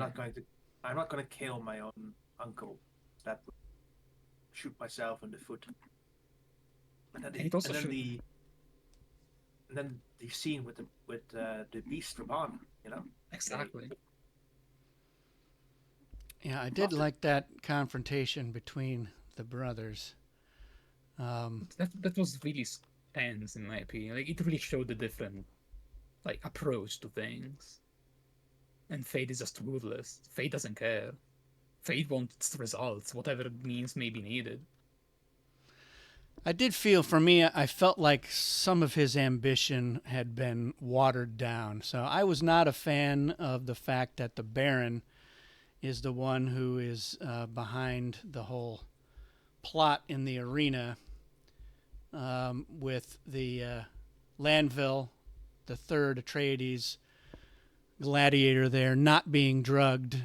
I'm not going to kill my own uncle. That would shoot myself in the foot. And then And it also shows. And then the scene with the beast Raban, Exactly. Yeah, I did like that confrontation between the brothers. That was really tense in my opinion. Like it really showed the different like approach to things. And Fate is just ruthless. Fate doesn't care. Fate wants results, whatever means may be needed. I did feel, for me, I felt like some of his ambition had been watered down. So I was not a fan of the fact that the Baron is the one who is behind the whole plot in the arena. with the Landville, the third Atreides gladiator there not being drugged.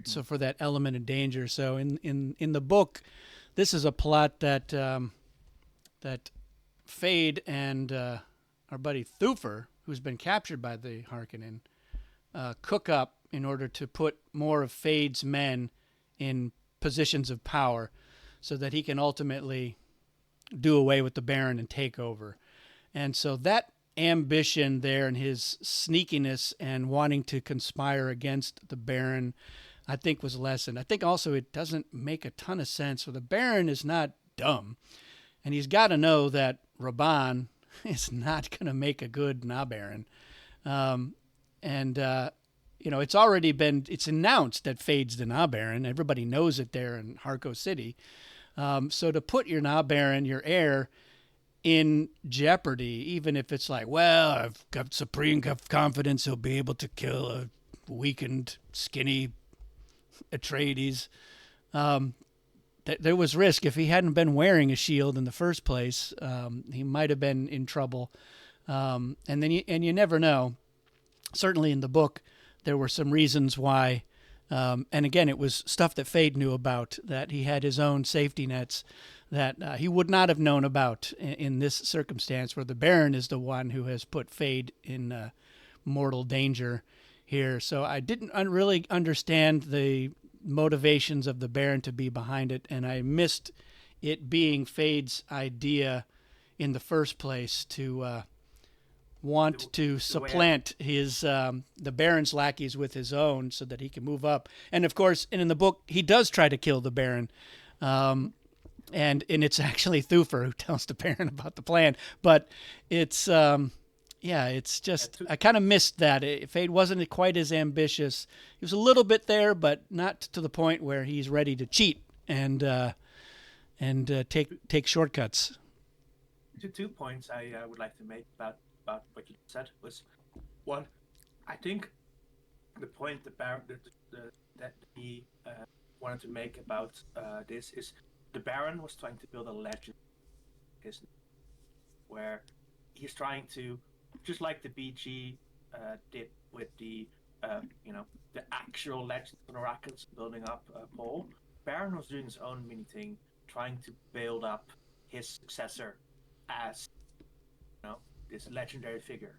So for that element of danger. So in the book, this is a plot that that Feyd and our buddy Thufir, who's been captured by the Harkonnen, cook up in order to put more of Feyd's men in positions of power so that he can ultimately do away with the Baron and take over. And so that ambition there and his sneakiness and wanting to conspire against the Baron, I think, was lessened. I think also it doesn't make a ton of sense. So the Baron is not dumb, and he's got to know that Raban is not going to make a good Baron. It's already it's announced that Feyd's the Baron. Everybody knows it there in Harco City. So to put your Baron, your heir, in jeopardy, even if it's like, well, I've got supreme confidence he'll be able to kill a weakened, skinny Atreides. There was risk. If he hadn't been wearing a shield in the first place, he might have been in trouble. And you never know. Certainly in the book, there were some reasons why. And again, it was stuff that Feyd knew about, that he had his own safety nets that he would not have known about in this circumstance, where the Baron is the one who has put Feyd in mortal danger here. So I didn't really understand the motivations of the Baron to be behind it, and I missed it being Feyd's idea in the first place to want to supplant his the Baron's lackeys with his own so that he can move up. And of course, in the book, he does try to kill the Baron. And it's actually Thufir who tells the Baron about the plan. But it's, it's just, I kind of missed that. Feyd wasn't quite as ambitious. He was a little bit there, but not to the point where he's ready to cheat and take shortcuts. 2 points I would like to make about what you said was, one, I think the point that he wanted to make about this is the Baron was trying to build a legend, where he's trying to, just like the BG did with the actual legends of Arrakis building up Paul. Baron was doing his own mini thing, trying to build up his successor as this legendary figure.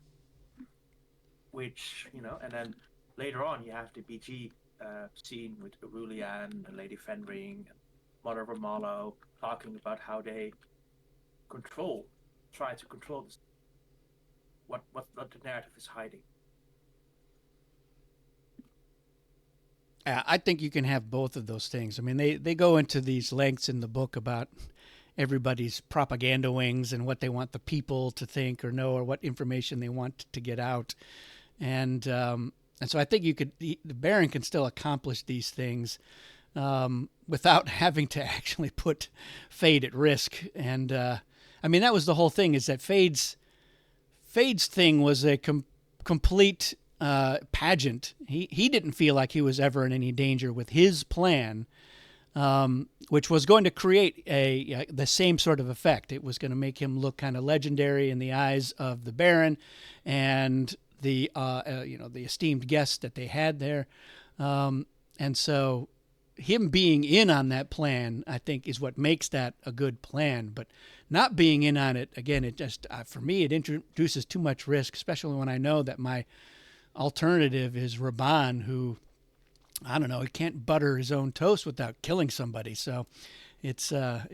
Which and then later on you have the BG scene with Aurelian and Lady Fenring, Mother of Amalo, talking about how they try to control this. What the narrative is hiding. I think you can have both of those things. I mean, they go into these lengths in the book about everybody's propaganda wings and what they want the people to think or know, or what information they want to get out. And so I think the Baron can still accomplish these things without having to actually put Feyd at risk. And I mean, that was the whole thing, is that Feyd's thing was a complete pageant. He didn't feel like he was ever in any danger with his plan, which was going to create the same sort of effect. It was going to make him look kind of legendary in the eyes of the Baron and the esteemed guests that they had there. And so him being in on that plan, I think, is what makes that a good plan. But not being in on it, again, it just, for me, it introduces too much risk, especially when I know that my alternative is Raban, who, I don't know, he can't butter his own toast without killing somebody. So it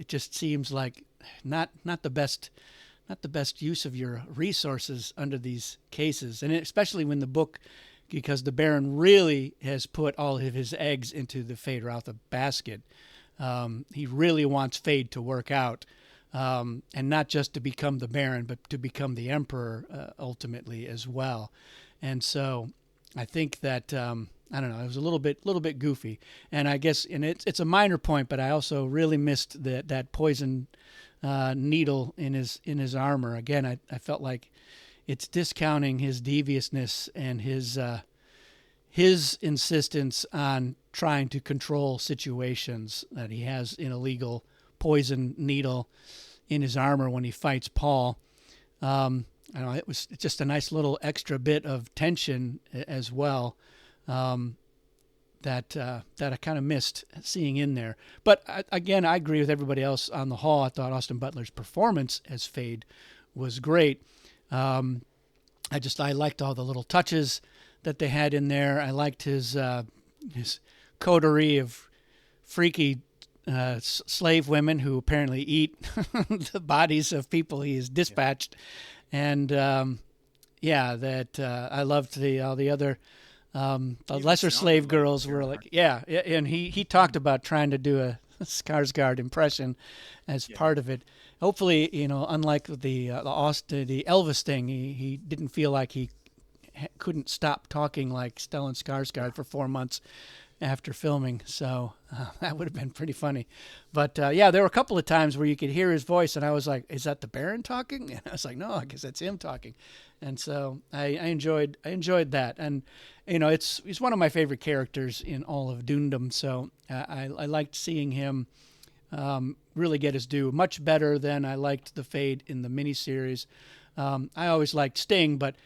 just seems like not the best use of your resources under these cases. And especially when the book, because the Baron really has put all of his eggs into the Feyd-Rautha basket. He really wants Feyd to work out, and not just to become the Baron, but to become the Emperor ultimately as well. And so I think that, I don't know, it was a little bit goofy. And I guess, and it's a minor point, but I also really missed that poison needle in his armor. Again, I felt like it's discounting his deviousness and his insistence on trying to control situations, that he has an illegal poison needle in his armor when he fights Paul. I don't know, it's just a nice little extra bit of tension as well. That I kind of missed seeing in there. But again, I agree with everybody else on the whole. I thought Austin Butler's performance as Feyd was great. I liked all the little touches that they had in there. I liked his coterie of freaky slave women who apparently eat the bodies of people he has dispatched, and I loved all the other. The lesser slave girls were like, and he talked about trying to do a Skarsgård impression as part of it. Hopefully, unlike the Elvis thing, he didn't feel like he couldn't stop talking like Stellan Skarsgård for 4 months after filming. So that would have been pretty funny. But there were a couple of times where you could hear his voice, and I was like, "Is that the Baron talking?" And I was like, "No, I guess that's him talking." And so I enjoyed that, and he's one of my favorite characters in all of Dunedom. So I liked seeing him really get his due, much better than I liked the Feyd in the miniseries. I always liked Sting, but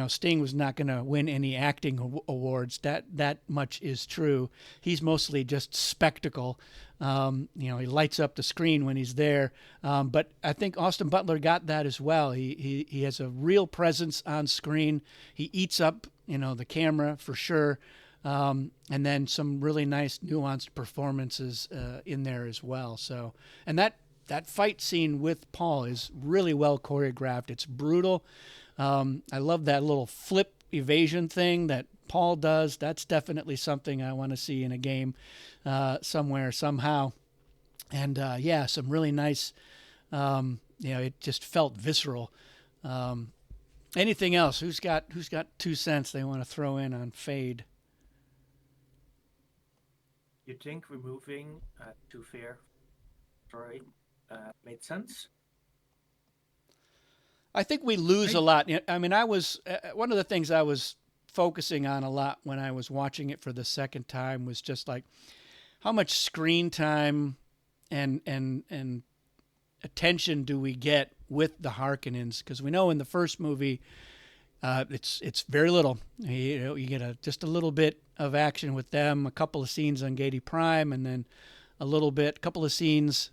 Sting was not going to win any acting awards. That much is true. He's mostly just spectacle. He lights up the screen when he's there. But I think Austin Butler got that as well. He has a real presence on screen. He eats up the camera for sure. And then some really nice nuanced performances in there as well. So, and that fight scene with Paul is really well choreographed. It's brutal. I love that little flip evasion thing that Paul does. That's definitely something I want to see in a game somewhere, somehow. And some really nice, it just felt visceral. Anything else? Who's got 2 cents they want to throw in on Feyd? You think removing Too Fair made sense? I think we lose a lot. I mean, I was one of the things I was focusing on a lot when I was watching it for the second time was just like how much screen time and attention do we get with the Harkonnens? Because we know in the first movie, it's very little. You get just a little bit of action with them, a couple of scenes on Gedi Prime, and then a couple of scenes,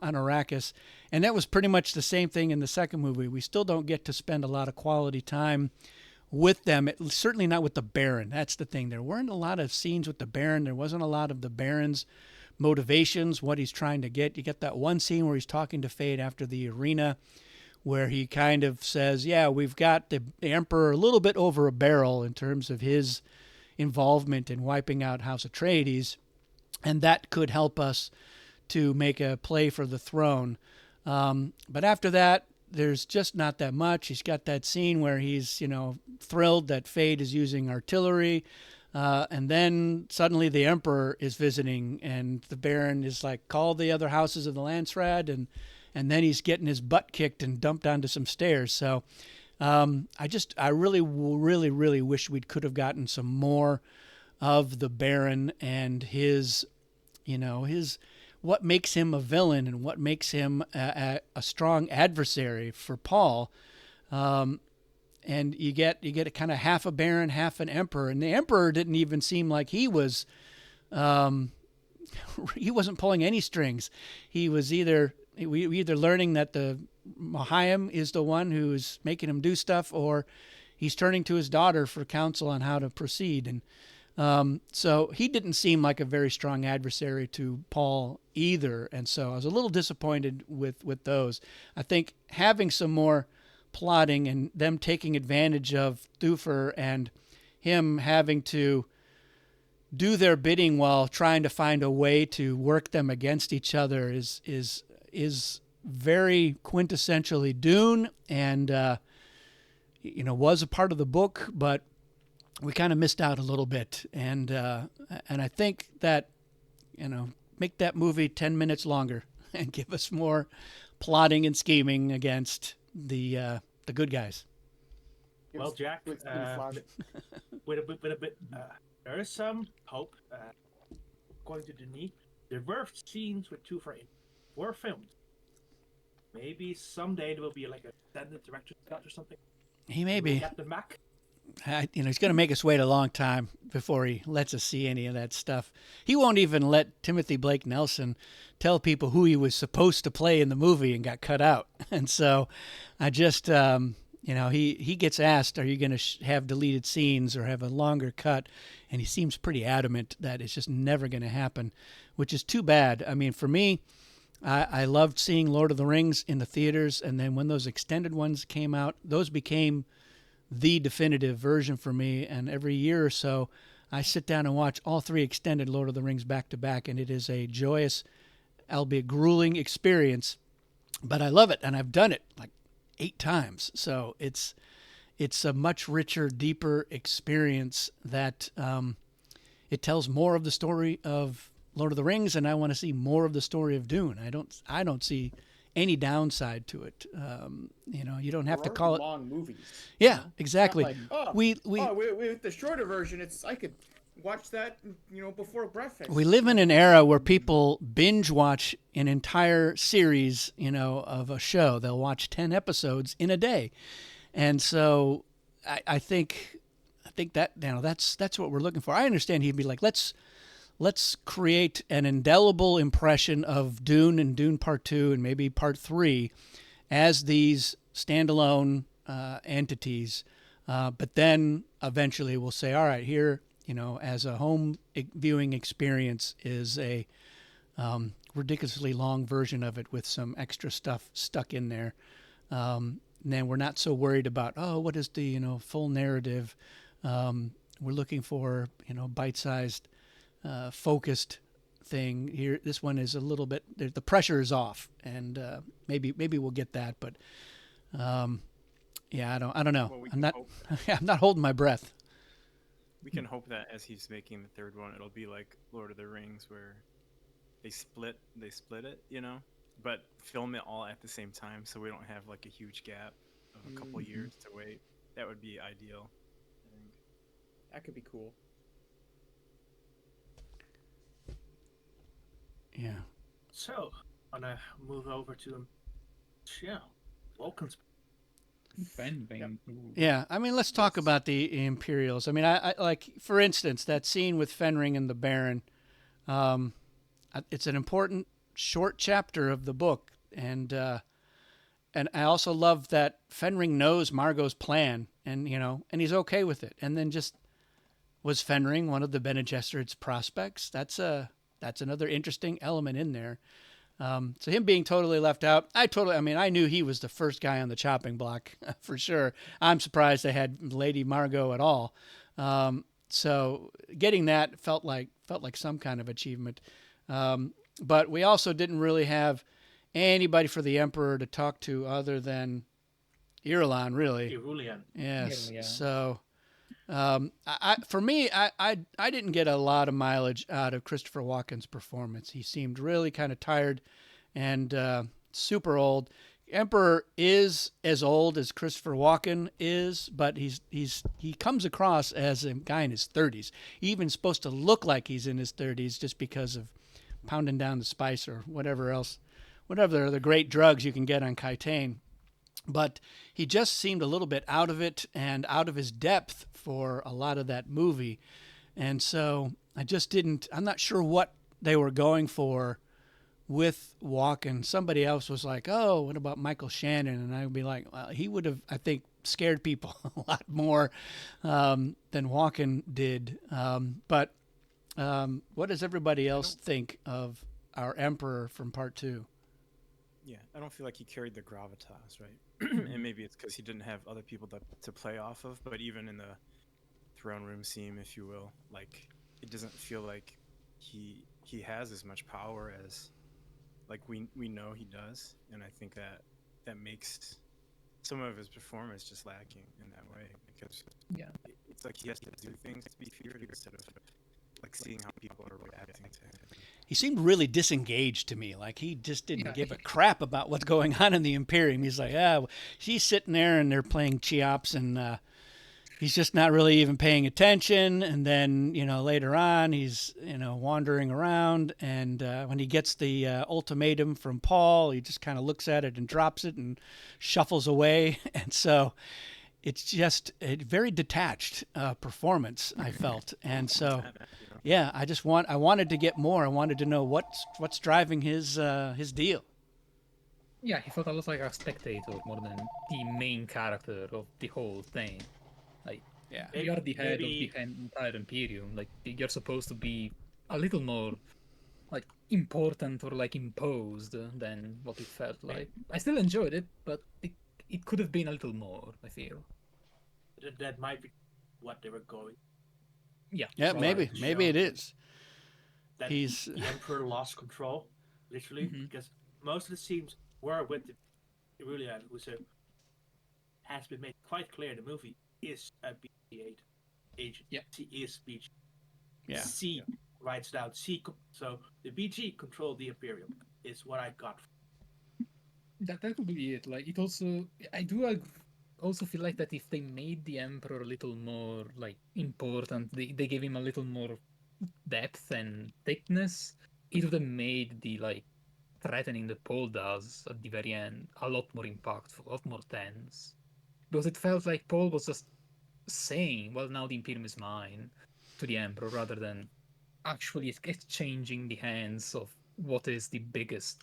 on Arrakis. And that was pretty much the same thing in the second movie. We still don't get to spend a lot of quality time with them, certainly not with the Baron. That's the thing. There weren't a lot of scenes with the Baron. There wasn't a lot of the Baron's motivations, what he's trying to get. You get that one scene where he's talking to Feyd after the arena, where he kind of says, we've got the Emperor a little bit over a barrel in terms of his involvement in wiping out House Atreides, and that could help us to make a play for the throne. But after that, there's just not that much. He's got that scene where he's, thrilled that Feyd is using artillery. And then suddenly the Emperor is visiting, and the Baron is like, call the other houses of the Landsraad, and then he's getting his butt kicked and dumped onto some stairs. So I really, really, really wish we could have gotten some more of the Baron and his what makes him a villain and what makes him a strong adversary for Paul. And you get a kind of half a Baron, half an Emperor, and the Emperor didn't even seem like he was he wasn't pulling any strings. He was either learning that the Mahayim is the one who's making him do stuff, or he's turning to his daughter for counsel on how to proceed. And so he didn't seem like a very strong adversary to Paul either. And so I was a little disappointed with those. I think having some more plotting and them taking advantage of Thufir and him having to do their bidding while trying to find a way to work them against each other is very quintessentially Dune, and was a part of the book, but we kind of missed out a little bit. And I think that make that movie 10 minutes longer and give us more plotting and scheming against the good guys. Well, Jack, with a bit, there is some hope. According to Denis, there were scenes with Thufir were filmed. maybe someday there will be like a standard director's cut or something. He may We'll be. get them back. He's going to make us wait a long time before he lets us see any of that stuff. He won't even let Timothy Blake Nelson tell people who he was supposed to play in the movie and got cut out. And so I just, he gets asked, are you going to have deleted scenes or have a longer cut? And he seems pretty adamant that it's just never going to happen, which is too bad. I mean, for me, I loved seeing Lord of the Rings in the theaters. And then when those extended ones came out, those became the definitive version for me. And every year or so, I sit down and watch all 3 extended Lord of the Rings back to back, and it is a joyous, albeit grueling experience. But I love it, and I've done it like 8 times. So it's a much richer, deeper experience that it tells more of the story of Lord of the Rings, and I want to see more of the story of Dune. I don't see any downside to it. You don't have to call it long movies. Yeah, exactly. Like, with the shorter version, I could watch that, before breakfast. We live in an era where people binge watch an entire series, of a show. They'll watch 10 episodes in a day, and so I think that that's what we're looking for. I understand he'd be like, let's create an indelible impression of Dune and Dune Part 2 and maybe Part 3 as these standalone entities. But then eventually we'll say, all right, here, as a home viewing experience is a ridiculously long version of it with some extra stuff stuck in there. And then we're not so worried about, what is the, full narrative? We're looking for, bite-sized, focused thing here. This one is a little bit, the pressure is off, and maybe we'll get that, but I don't know. Well, I'm not holding my breath. We can hope that as he's making the 3rd one, it'll be like Lord of the Rings, where they split it, but film it all at the same time, so we don't have like a huge gap of a couple years to wait. That would be ideal, I think. That could be cool. Yeah. So, I'm gonna move over to Vulcan's. Yeah, I mean, let's talk about the Imperials. I mean, I like, for instance, that scene with Fenring and the Baron. It's an important short chapter of the book, and I also love that Fenring knows Margot's plan, and and he's okay with it. And then was Fenring one of the Bene Gesserit's prospects? That's another interesting element in there. So him being totally left out, I knew he was the first guy on the chopping block for sure. I'm surprised they had Lady Margot at all. So getting that felt like some kind of achievement. But we also didn't really have anybody for the Emperor to talk to other than Irulan, really. Irulan. Yes. Yeah. So for me, I didn't get a lot of mileage out of Christopher Walken's performance. He seemed really kind of tired and super old. Emperor is as old as Christopher Walken is, but he comes across as a guy in his 30s. He even supposed to look like he's in his 30s just because of pounding down the spice or whatever the great drugs you can get on Kitane. But he just seemed a little bit out of it and out of his depth for a lot of that movie. And so I'm not sure what they were going for with Walken. Somebody else was like, oh, what about Michael Shannon? And I would be like, well, he would have, I think, scared people a lot more than Walken did. But what does everybody else think of our Emperor from Part 2? Yeah, I don't feel like he carried the gravitas, right? And maybe it's because he didn't have other people to play off of. But even in the throne room scene, if you will, like, it doesn't feel like he has as much power as like we know he does. And I think that makes some of his performance just lacking in that way, because it's like he has to do things to be feared instead of like seeing how people are reacting to him. He seemed really disengaged to me. Like he just didn't give a crap about what's going on in the Imperium. He's like, well, she's sitting there and they're playing Cheops and he's just not really even paying attention. And then, later on, he's, wandering around. And when he gets the ultimatum from Paul, he just kind of looks at it and drops it and shuffles away. And so it's just a very detached performance, I felt. And so, yeah, I wanted to get more. I wanted to know what's driving his deal. Yeah, he felt a lot like a spectator more than the main character of the whole thing. Like, Yeah. you're the head of Maybe- the entire Imperium. Like, you're supposed to be a little more, like, important or, like, imposed than what it felt like. I still enjoyed it, but it could have been a little more, I feel. that might be what they were going. Yeah. Yeah, probably. maybe it is. That He's the Emperor lost control, literally, Mhm. because most of the scenes were with the Aurelian, has been made quite clear in the movie, is a BG-8 agent. Yeah. She is BG. Yeah. C writes down so the BG controlled the Imperium, is what I got. That could be it. Like, it also, I do also feel like that if they made the Emperor a little more, like, important, they gave him a little more depth and thickness, it would have made the, like, threatening that Paul does at the very end a lot more impactful, a lot more tense. Because it felt like Paul was just saying, well, now the Imperium is mine, to the Emperor, rather than actually exchanging the hands of what is the biggest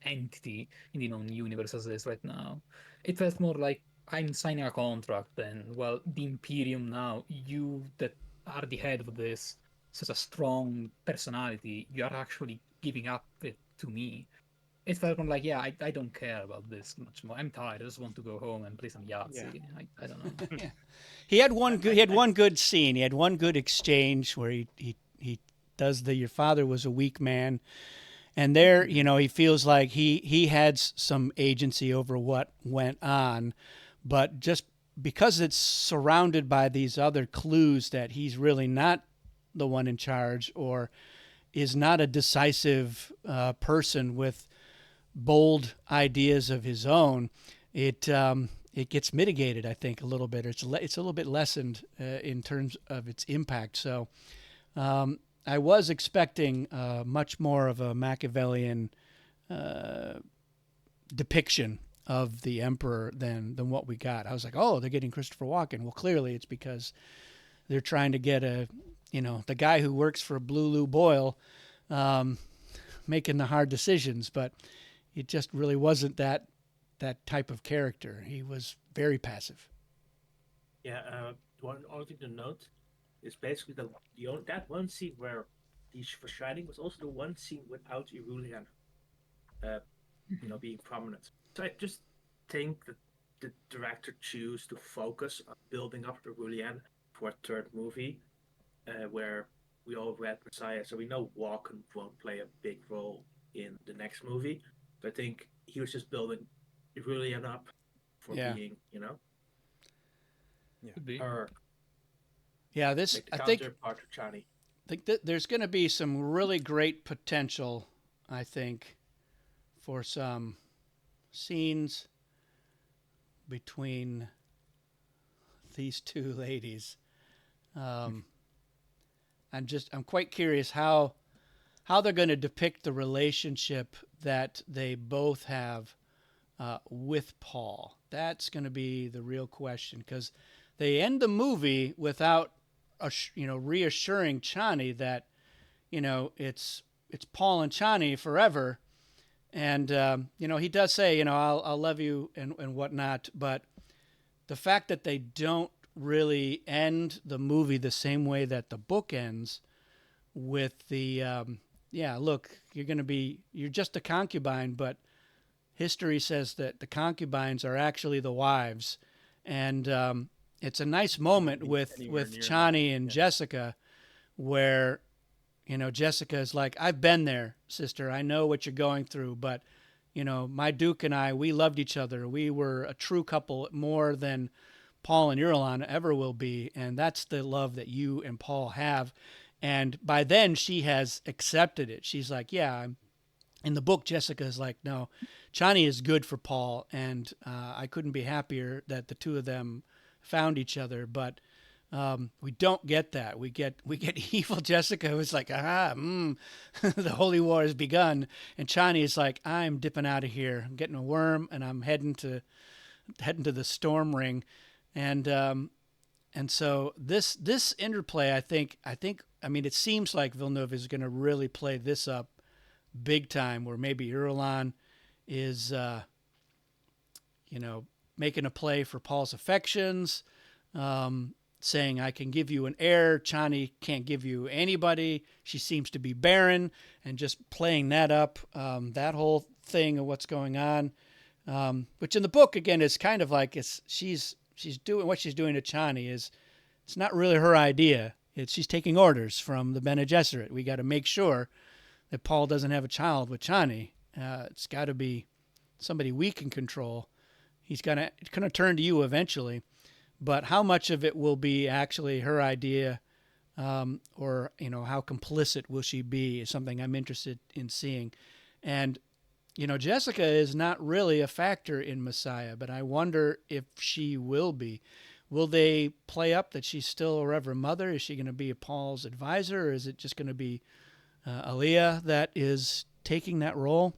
entity in the known universe as it is right now. It felt more like I'm signing a contract then. Well, the Imperium now, you that are the head of this, such a strong personality, you are actually giving up it to me. It felt more like, yeah, I don't care about this much more. I'm tired. I just want to go home and play some Yahtzee. I don't know. Yeah. He had one good scene. He had one good exchange where he does the your father was a weak man, and there he feels like he had some agency over what went on, but just because it's surrounded by these other clues that he's really not the one in charge or is not a decisive person with bold ideas of his own, it gets mitigated, I think, a little bit. It's a little bit lessened in terms of its impact. So I was expecting much more of a Machiavellian depiction of the emperor than what we got. I was like, oh, they're getting Christopher Walken. Well, clearly it's because they're trying to get the guy who works for Blue Boyle making the hard decisions, but it just really wasn't that type of character. He was very passive. One only thing to note is basically that one scene where he's for shining was also the one scene without Irulian, being prominent. So I just think that the director chose to focus on building up Irulian for a third movie, where we all read Messiah, so we know Walken won't play a big role in the next movie. So I think he was just building Irulian up for being, Could be. her. Yeah, Like the I think counterpart to Chani. that there's going to be some really great potential, I think, for some scenes between these two ladies. I'm quite curious how they're going to depict the relationship that they both have with Paul. That's going to be the real question, because they end the movie without reassuring Chani that it's Paul and Chani forever. And he does say, I'll love you and whatnot, but the fact that they don't really end the movie the same way that the book ends, with the look, you're just a concubine, but history says that the concubines are actually the wives. And it's a nice moment with Chani and Jessica, where Jessica is like, I've been there, sister, I know what you're going through, but my Duke and I, we loved each other. We were a true couple, more than Paul and Irulan ever will be, and that's the love that you and Paul have. And by then she has accepted it. She's like, yeah. In the book, Jessica is like, no, Chani is good for Paul, and I couldn't be happier that the two of them found each other, but we don't get that. We get evil Jessica who's like, the holy war has begun, and Chani is like, I'm dipping out of here. I'm getting a worm, and I'm heading to the storm ring, and so this interplay, I mean, it seems like Villeneuve is going to really play this up big time, where maybe Irulan is, making a play for Paul's affections, saying, I can give you an heir. Chani can't give you anybody. She seems to be barren, and just playing that up, that whole thing of what's going on, which in the book, again, is kind of like she's doing what she's doing to Chani is it's not really her idea. She's taking orders from the Bene Gesserit. We got to make sure that Paul doesn't have a child with Chani. It's got to be somebody we can control. It's gonna turn to you eventually, but how much of it will be actually her idea, or how complicit will she be, is something I'm interested in seeing. And Jessica is not really a factor in Messiah, but I wonder if she will be. Will they play up that she's still a Reverend Mother? Is she going to be Paul's advisor, or is it just going to be Aaliyah that is taking that role?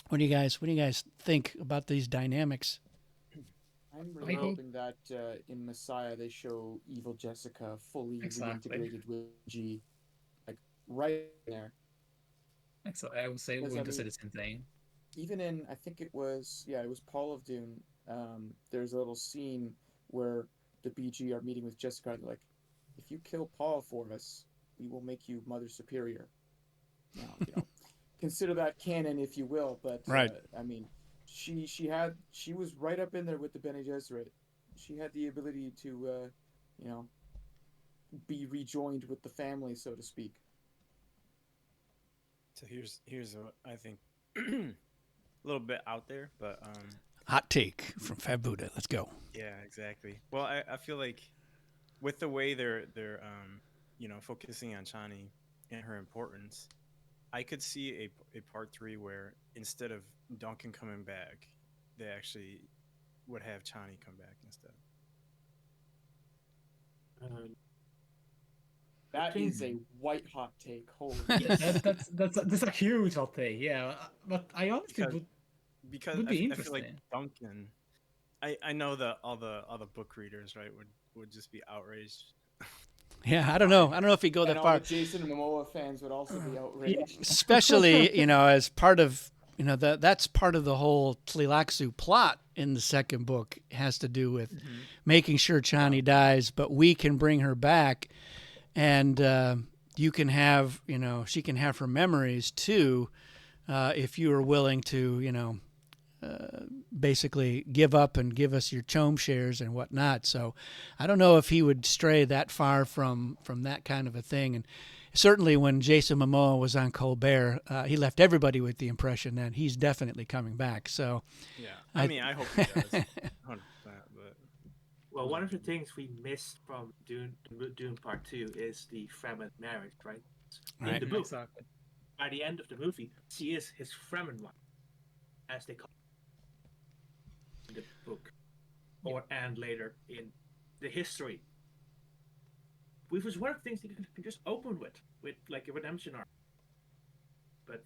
What do you guys think about these dynamics? I'm really hoping that in Messiah they show evil Jessica fully reintegrated with G, like right there. Excellent. I would say we're going to say the same thing. Even in, I think it was Paul of Dune. There's a little scene where the BG are meeting with Jessica. And they're like, if you kill Paul for us, we will make you Mother Superior. Now, consider that canon, if you will. But right. I mean, she was right up in there with the Bene Gesserit. She had the ability to, be rejoined with the family, so to speak. So here's what I think. A little bit out there, but hot take from Fab Buddha. Let's go. Yeah, exactly. Well, I feel like with the way they're focusing on Chani and her importance, I could see a part 3 where instead of Duncan coming back, they actually would have Chani come back instead. That is a white hot take. Holy that's a huge hot take. Yeah, but I honestly would be interesting. I feel like Duncan. I know that all the book readers, right, would just be outraged. Yeah, I don't know if he'd go that far. All the Jason Momoa fans would also be outraged. Especially, as part of, that's part of the whole Tleilaxu plot in the second book. It has to do with making sure Chani dies, but we can bring her back, and you can have, she can have her memories too, if you are willing to, basically give up and give us your Chom shares and whatnot. So I don't know if he would stray that far from that kind of a thing. And certainly when Jason Momoa was on Colbert, he left everybody with the impression that he's definitely coming back. So yeah, I mean, I hope he does. 100%, but... Well, one of the things we missed from Dune Part 2 is the Fremen marriage, right? In the book, exactly. By the end of the movie, she is his Fremen wife, as they call it in the book, and later in the history. Which was one of the things that you can just open with like a redemption arc. But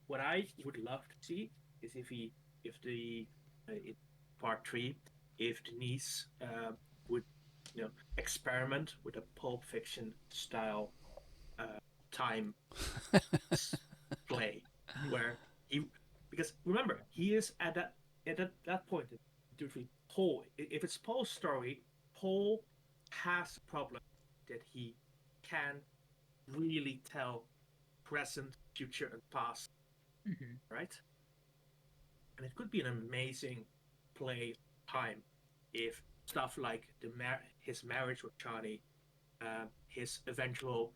what I would love to see is in Part 3, if Denise would, experiment with a Pulp Fiction style time play, where because remember, he is at that point in Paul. If it's Paul's story, Paul has a problem that he can really tell present, future, and past, right? And it could be an amazing play time if stuff like his marriage with Chani, his eventual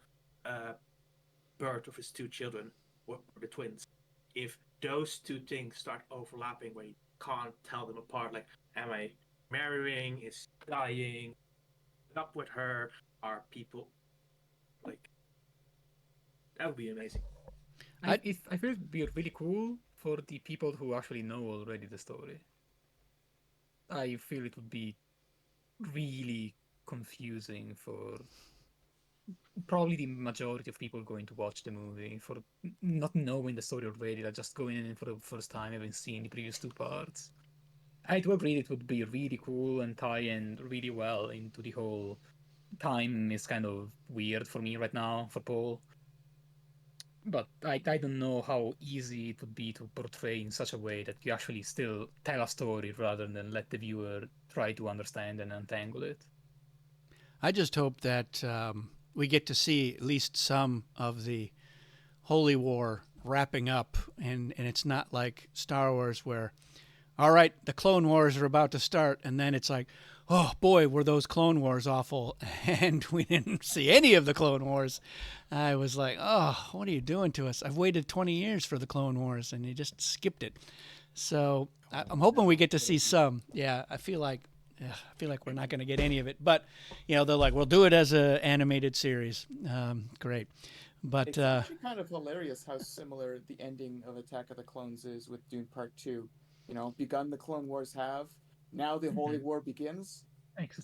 birth of his 2 children, or the twins, if those 2 things start overlapping where you can't tell them apart, like, am I marrying, is dying, up with her, are people, like, that would be amazing. I feel it would be really cool for the people who actually know already the story. I feel it would be really confusing for probably the majority of people going to watch the movie for not knowing the story already, like just going in for the first time, having seen the previous two parts. I do agree it would be really cool and tie in really well into the whole time is kind of weird for me right now for Paul. But I don't know how easy it would be to portray in such a way that you actually still tell a story rather than let the viewer try to understand and untangle it. I just hope that we get to see at least some of the Holy War wrapping up, and it's not like Star Wars where, all right, the Clone Wars are about to start, and then it's like, oh boy, were those Clone Wars awful, and we didn't see any of the Clone Wars. I was like, oh, what are you doing to us? I've waited 20 years for the Clone Wars, and you just skipped it. So I'm hoping we get to see some. Yeah, I feel like we're not going to get any of it, but they're like, we'll do it as an animated series. Great, but It's actually kind of hilarious how similar the ending of Attack of the Clones is with Dune Part 2. Begun the Clone Wars have, now the Holy War begins.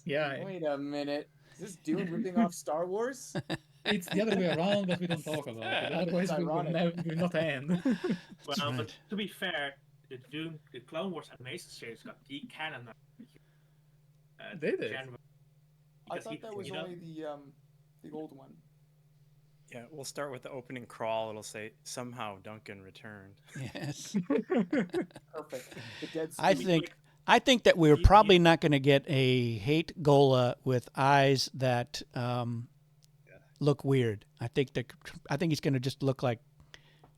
Yeah, Wait a minute. Is this Dune ripping off Star Wars? it's the other way around, but we don't talk about it. Otherwise, we will not end. Well, right. but to be fair, the Clone Wars animation series got decanonized. Did it? I thought that was only the old one. Yeah, we'll start with the opening crawl. It'll say, somehow Duncan returned. Yes. Perfect. The dead I think that we're probably not going to get a hate Gola with eyes that look weird. I think he's going to just look like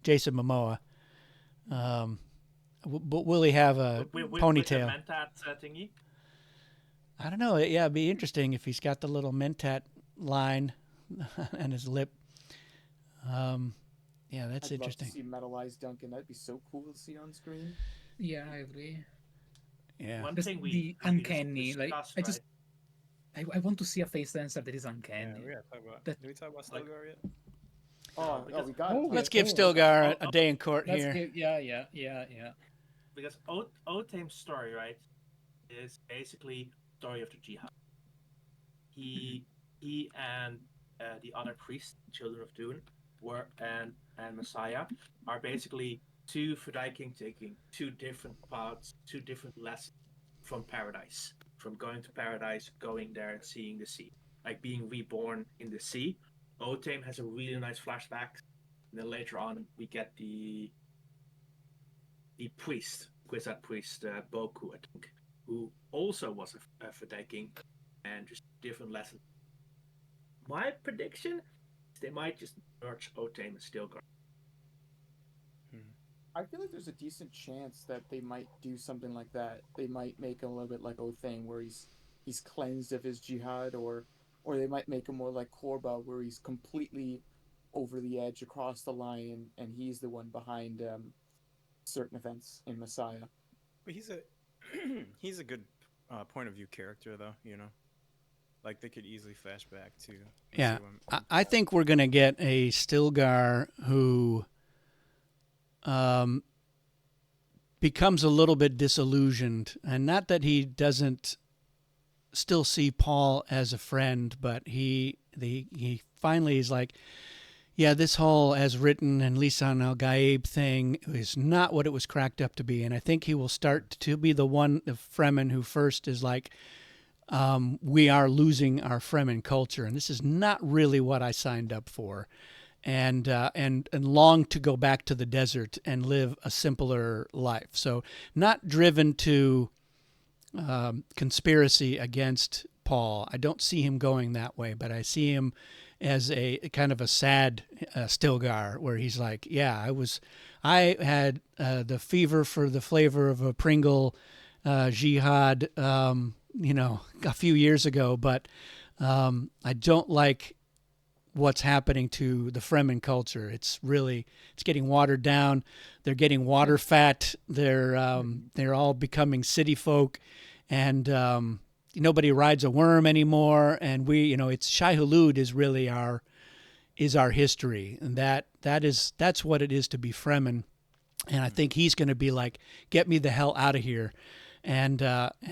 Jason Momoa. But will he have a ponytail? With the Mentat thingy? I don't know. Yeah, it'd be interesting if he's got the little Mentat line on his lip. Yeah, that's interesting. I'd love to see metalized Duncan. That'd be so cool to see on screen. Yeah, I agree. Yeah. One Just thing the uncanny, like I want to see a face dancer that is uncanny. Yeah, we gotta talk about. Did we talk about Stilgar yet? We got it. Let's give Stilgar a day in court here. Yeah. Because Otame's story, right, is basically story of the Jihad. He and the other priests, children of Dune, and Messiah are basically two Feyd-Rautha taking two different paths, two different lessons from paradise. From going to paradise, going there and seeing the sea. Like being reborn in the sea. Otame has a really nice flashback. And then later on we get the priest, Kwisatz priest Boku, I think, who also was a Feyd-Rautha and just different lessons. My prediction is they might just merge Otame and Stilgar. I feel like there's a decent chance that they might do something like that. They might make him a little bit like Othane, where he's cleansed of his jihad, or they might make him more like Korba, where he's completely over the edge across the line, and he's the one behind certain events in Messiah. But he's a good point of view character, though. Like they could easily flash back to. Yeah, I think we're gonna get a Stilgar who becomes a little bit disillusioned, and not that he doesn't still see Paul as a friend, but he finally is like, yeah, this whole as written and Lisan al Gaib thing is not what it was cracked up to be, and I think he will start to be the Fremen who first is like, we are losing our Fremen culture, and this is not really what I signed up for. And long to go back to the desert and live a simpler life. So not driven to conspiracy against Paul. I don't see him going that way, but I see him as a kind of a sad Stilgar, where he's like, yeah, I had the fever for the flavor of a Pringle jihad, a few years ago, but I don't like what's happening to the Fremen culture. It's getting watered down. They're getting water fat. They're all becoming city folk, and nobody rides a worm anymore. And it's Shai Hulud is really our history, and that's what it is to be Fremen. And I think he's going to be like, get me the hell out of here. and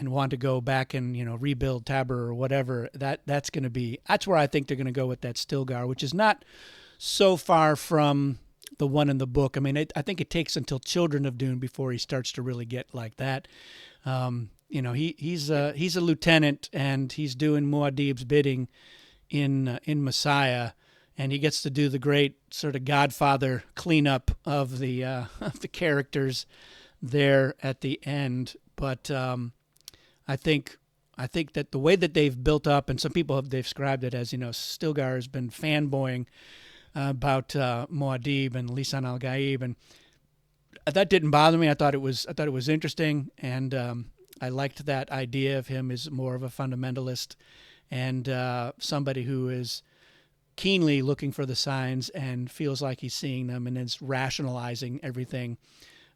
want to go back and rebuild Tabor or whatever. That's where I think they're going to go with that Stilgar, which is not so far from the one in the book. I mean, I think it takes until Children of Dune before he starts to really get like that. He's a lieutenant and he's doing Muad'Dib's bidding in Messiah, and he gets to do the great sort of Godfather cleanup of the of the characters there at the end. But I think that the way that they've built up, and some people have described it as, Stilgar has been fanboying about Muad'Dib and Lisan al-Gaib, and that didn't bother me. I thought it was interesting, and I liked that idea of him as more of a fundamentalist and somebody who is keenly looking for the signs and feels like he's seeing them and is rationalizing everything.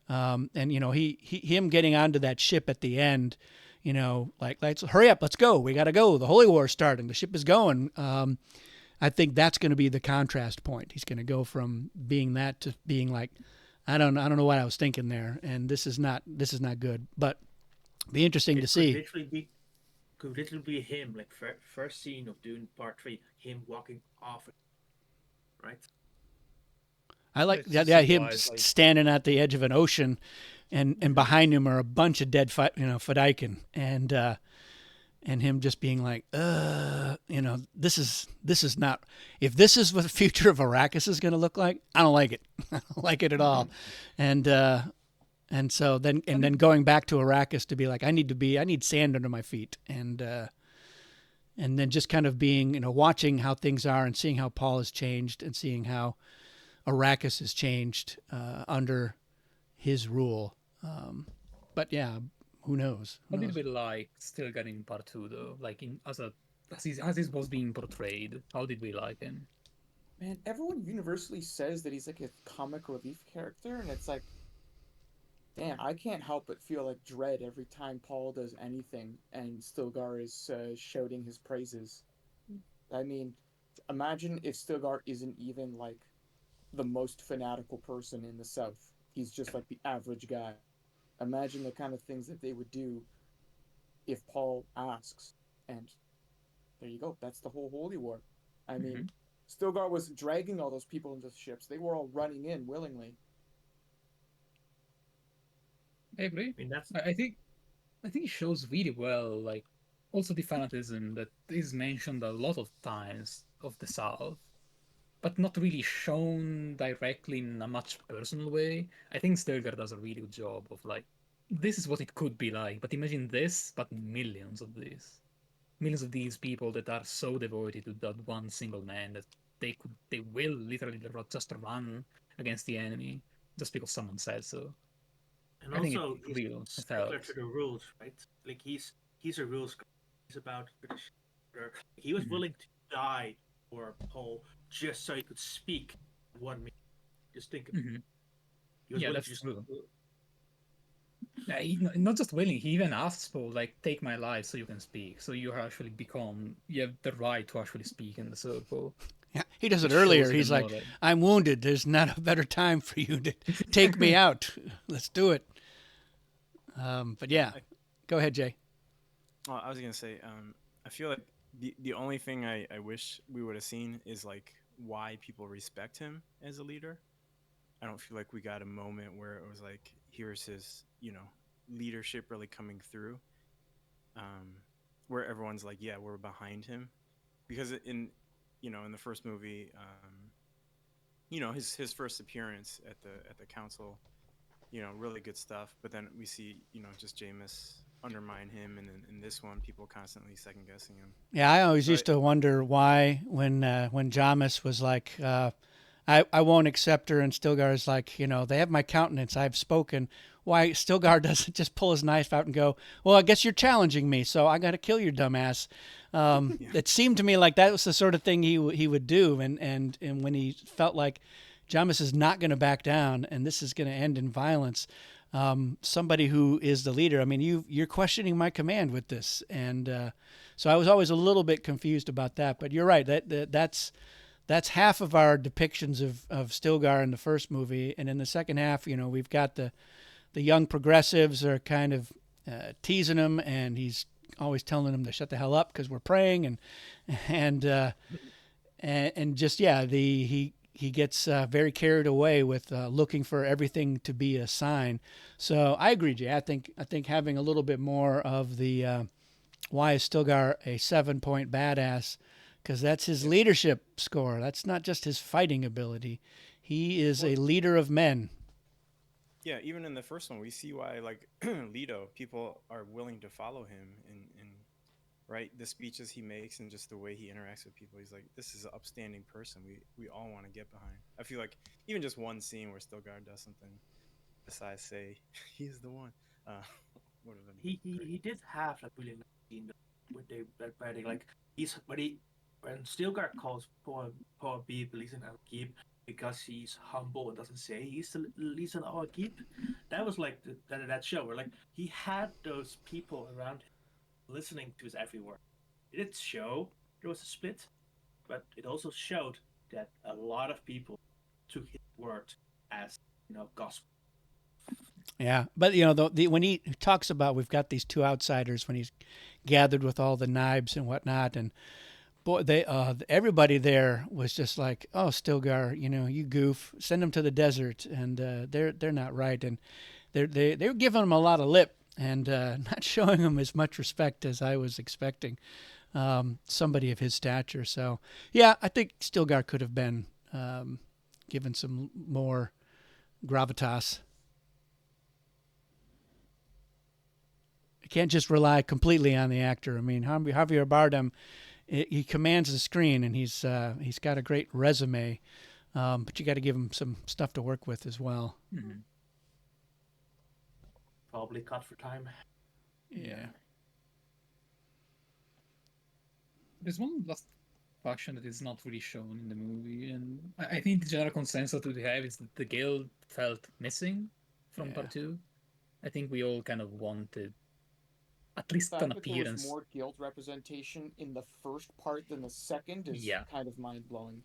And him getting onto that ship at the end, like, let's hurry up, let's go, we got to go, the Holy War is starting, the ship is going. I think that's going to be the contrast point. He's going to go from being that to being like, I don't know what I was thinking there, and this is not good. But be interesting to see. Could literally be him, like first scene of Dune Part 3, him walking off, right? I like him standing at the edge of an ocean, and behind him are a bunch of dead Fedaykin, and him just being like, this is not, if this is what the future of Arrakis is going to look like, I don't like it. I don't like it at all. And so then going back to Arrakis to be like, I need sand under my feet, and then just kind of being, watching how things are and seeing how Paul has changed and seeing how Arrakis has changed under his rule. But yeah, who knows? How did we like Stilgar in Part 2 though? Like as he was being portrayed, how did we like him? Man, everyone universally says that he's like a comic relief character, and it's like, damn, I can't help but feel like dread every time Paul does anything and Stilgar is shouting his praises. I mean, imagine if Stilgar isn't even like the most fanatical person in the South. He's just like the average guy. Imagine the kind of things that they would do if Paul asks. And there you go. That's the whole Holy War. I mean, Stilgar wasn't dragging all those people into the ships. They were all running in willingly. I agree. I think it shows really well, like, also the fanatism that is mentioned a lot of times of the South, but not really shown directly in a much personal way. I think Stilgar does a really good job of like, this is what it could be like, but imagine this, but millions of these people that are so devoted to that one single man that they will literally just run against the enemy just because someone said so. And also, he's stickler to the rules, right? Like he's a rules guy. He's about tradition. He was willing to die for Paul just so he could speak 1 minute. Just think of it. That's true. Yeah, not just willing. He even asks Paul, like, take my life so you can speak. So you have the right to actually speak in the circle. Yeah, he does it earlier. He's like, I'm wounded. There's not a better time for you to take me out. Let's do it. But yeah, go ahead, Jay. Well, I was going to say, I feel like the only thing I wish we would have seen is like why people respect him as a leader. I don't feel like we got a moment where it was like, here's his, leadership really coming through, where everyone's like, yeah, we're behind him. Because in the first movie, his first appearance at the council, really good stuff. But then we see, just Jameis undermine him, and then in this one, people constantly second guessing him. Yeah, I always used to wonder why when Jameis was like, I won't accept her, and Stilgar's like, they have my countenance, I've spoken. Why Stilgar doesn't just pull his knife out and go, well, I guess you're challenging me, so I got to kill your dumbass. It seemed to me like that was the sort of thing he would do, and when he felt like Jameis is not going to back down, and this is going to end in violence. Somebody who is the leader. I mean, you're questioning my command with this, and so I was always a little bit confused about that. But you're right. That's half of our depictions of Stilgar in the first movie, and in the second half, we've got the young progressives are kind of teasing him, and he's always telling him to shut the hell up because we're praying, and just he gets very carried away with looking for everything to be a sign. So I agree, Jay. I think having a little bit more of the why is Stilgar a 7-point badass, because that's his leadership score. That's not just his fighting ability. He is a leader of men. Yeah, even in the first one, we see why, like, Leto, people are willing to follow him in right, the speeches he makes and just the way he interacts with people. He's like, this is an upstanding person. We all want to get behind. I feel like even just one scene where Stilgar does something besides say he's the one, would have been he did have like really nice scene when they like when Stilgar calls poor Beep leads an keep because he's humble and doesn't say he's the leads an keep. That was like that show where like he had those people around him listening to his every word. It did show there was a split, but it also showed that a lot of people took his word as gospel. Yeah, but when he talks about we've got these two outsiders, when he's gathered with all the Nibes and whatnot, and boy, they everybody there was just like, oh, Stilgar, you goof, send them to the desert, and they're not right, and they're giving him a lot of lip and not showing him as much respect as I was expecting somebody of his stature. So yeah, I think Stilgar could have been given some more gravitas. You can't just rely completely on the actor. I mean, Javier Bardem, he commands the screen, and he's got a great resume, but you got to give him some stuff to work with as well. Mm-hmm. Probably cut for time. Yeah. There's one last faction that is not really shown in the movie, and I think the general consensus that we have is that the guild felt missing from part 2. I think we all kind of wanted at least an appearance. There was more guild representation in the first part than the second is kind of mind-blowing.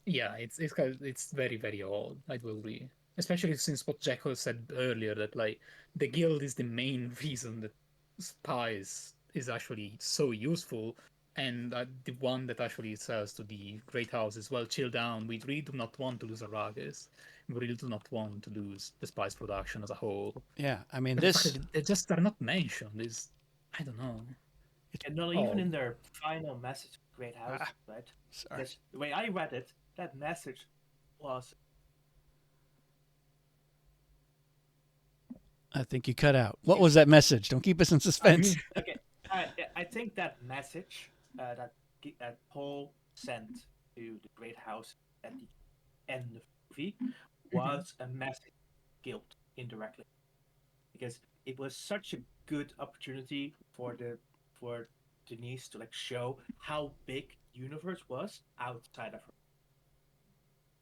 Yeah, it's very, very odd, I will agree. Especially since what Jacko said earlier, that like the guild is the main reason that spies is actually so useful, and the one that actually says to the Great House is, well, chill down, we really do not want to lose Arrakis. We really do not want to lose the spice production as a whole. Yeah, I mean, they just are not mentioned. I don't know. And not even in their final message, Great House, right? Sorry. Because the way I read it, that message was... I think you cut out. What was that message? Don't keep us in suspense. Okay, I think that message that Paul sent to the Great House at the end of the movie was a message guilt indirectly, because it was such a good opportunity for Denise to like show how big the universe was outside of her.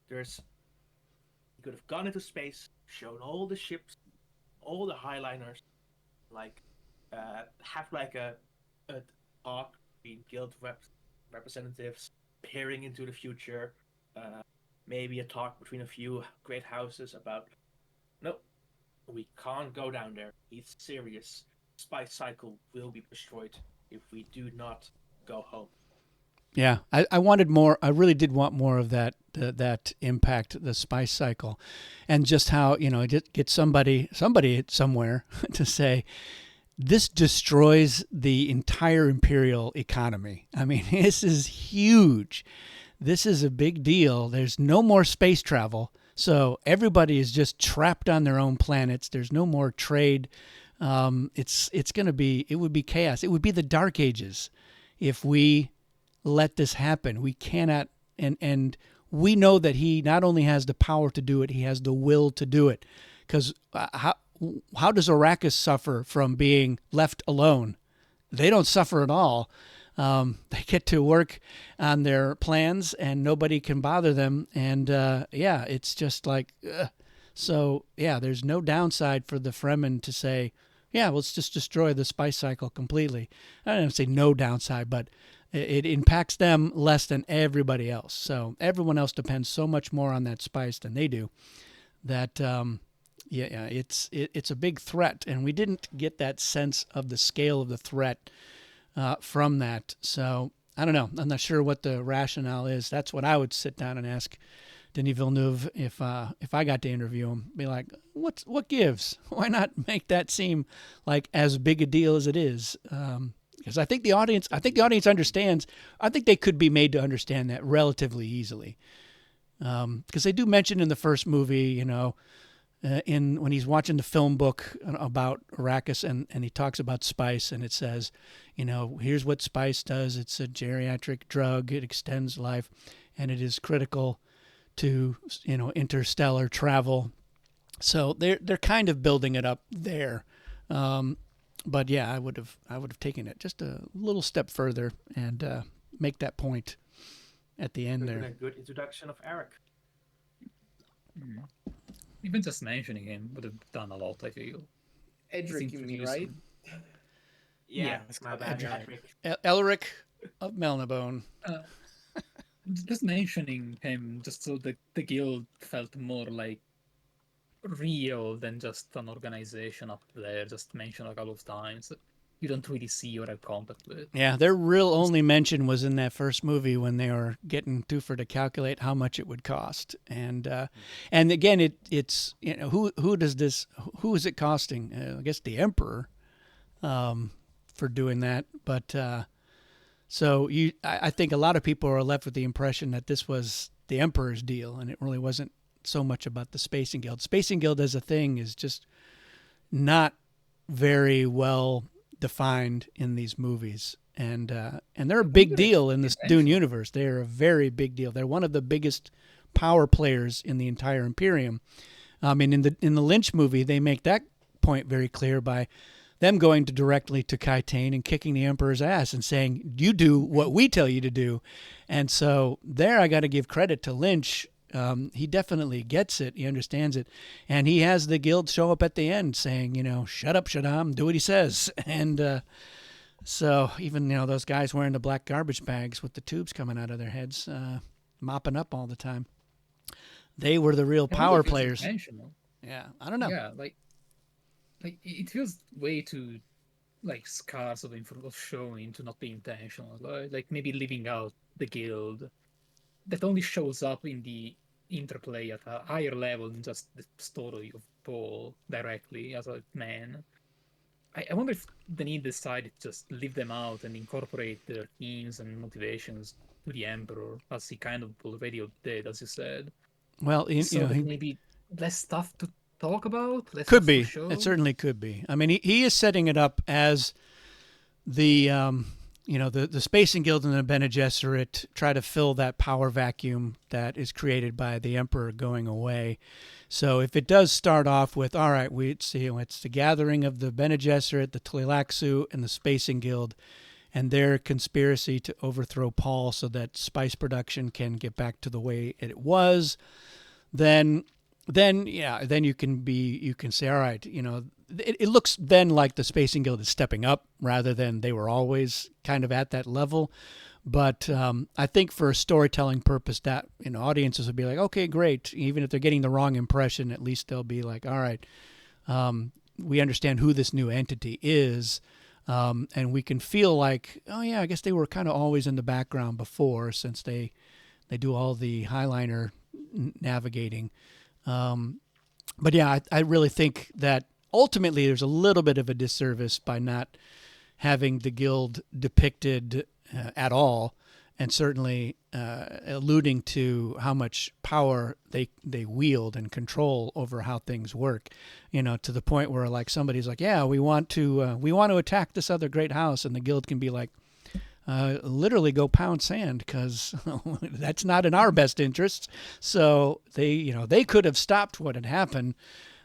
He could have gone into space, shown all the ships, all the highliners, like have like a talk between guild representatives peering into the future, maybe a talk between a few great houses about, no, we can't go down there. It's serious. Spice cycle will be destroyed if we do not go home. Yeah, I wanted more. I really did want more of that impact, the spice cycle, and just how get somebody somewhere to say this destroys the entire Imperial economy. I mean, this is huge. This is a big deal. There's no more space travel, so everybody is just trapped on their own planets. There's no more trade. It would be chaos. It would be the Dark Ages if we let this happen. We cannot, and we know that he not only has the power to do it, he has the will to do it. Because how does Arrakis suffer from being left alone? They don't suffer at all. They get to work on their plans, and nobody can bother them. And it's just like, so yeah, there's no downside for the Fremen to say, yeah, let's just destroy the spice cycle completely. I don't say no downside, but it impacts them less than everybody else. So everyone else depends so much more on that spice than they do that Yeah, it's a big threat, and we didn't get that sense of the scale of the threat from that. So I don't know. I'm not sure what the rationale is. That's what I would sit down and ask Denis Villeneuve if I got to interview him. Be like, what gives? Why not make that seem like as big a deal as it is? Because I think the audience understands. I think they could be made to understand that relatively easily. Because they do mention in the first movie, in when he's watching the film book about Arrakis, and he talks about spice, and it says, here's what spice does. It's a geriatric drug. It extends life, and it is critical to interstellar travel. So they're kind of building it up there. But yeah, I would have taken it just a little step further and make that point at the end there. A good introduction of Eric. Even just mentioning him would have done a lot, I feel. Edric, you mean, right? Yeah, it's my called bad. Edric. Edric. Elric of Melnibone. Just mentioning him, just so the guild felt more like real than just an organization up there, just mentioned a couple of times that you don't really see or have contact with. Yeah, their real only mention was in that first movie when they were getting Toofer to calculate how much it would cost, and again, it's who is it costing? I guess the Emperor, for doing that, but so I think a lot of people are left with the impression that this was the Emperor's deal, and it really wasn't so much about the Spacing Guild. Spacing Guild as a thing is just not very well defined in these movies, and they're a big deal in this Dune universe. They're a very big deal. They're one of the biggest power players in the entire Imperium. In the Lynch movie, they make that point very clear by them going directly to Kaitain and kicking the Emperor's ass and saying, "You do what we tell you to do." And so there, I got to give credit to Lynch. He definitely gets it. He understands it. And he has the guild show up at the end saying, "Shut up, Shaddam, do what he says." And so even, those guys wearing the black garbage bags with the tubes coming out of their heads, mopping up all the time, they were the real power players. Yeah, I don't know. Yeah, like it feels way too scarce of showing to not be intentional. Like maybe leaving out the guild that only shows up in the interplay at a higher level than just the story of Paul directly as a man. I wonder if Denis decided to just leave them out and incorporate their themes and motivations to the Emperor, as he kind of already did, as you said. Well, maybe less stuff to talk about. Could be. It certainly could be. I mean, he is setting it up as the the Spacing Guild and the Bene Gesserit try to fill that power vacuum that is created by the Emperor going away. So if it does start off with, all right, it's the gathering of the Bene Gesserit, the Tleilaxu, and the Spacing Guild, and their conspiracy to overthrow Paul so that spice production can get back to the way it was, then you can say, all right, it looks then like the Spacing Guild is stepping up rather than they were always kind of at that level. But I think for a storytelling purpose, that audiences would be like, okay, great. Even if they're getting the wrong impression, at least they'll be like, all right, we understand who this new entity is, and we can feel like, oh yeah, I guess they were kind of always in the background before, since they do all the highliner navigating. But yeah, I really think that ultimately there's a little bit of a disservice by not having the guild depicted at all, and certainly alluding to how much power they wield and control over how things work, to the point where somebody's like, yeah, we want to attack this other great house, and the guild can be like, literally go pound sand, because that's not in our best interests. So they could have stopped what had happened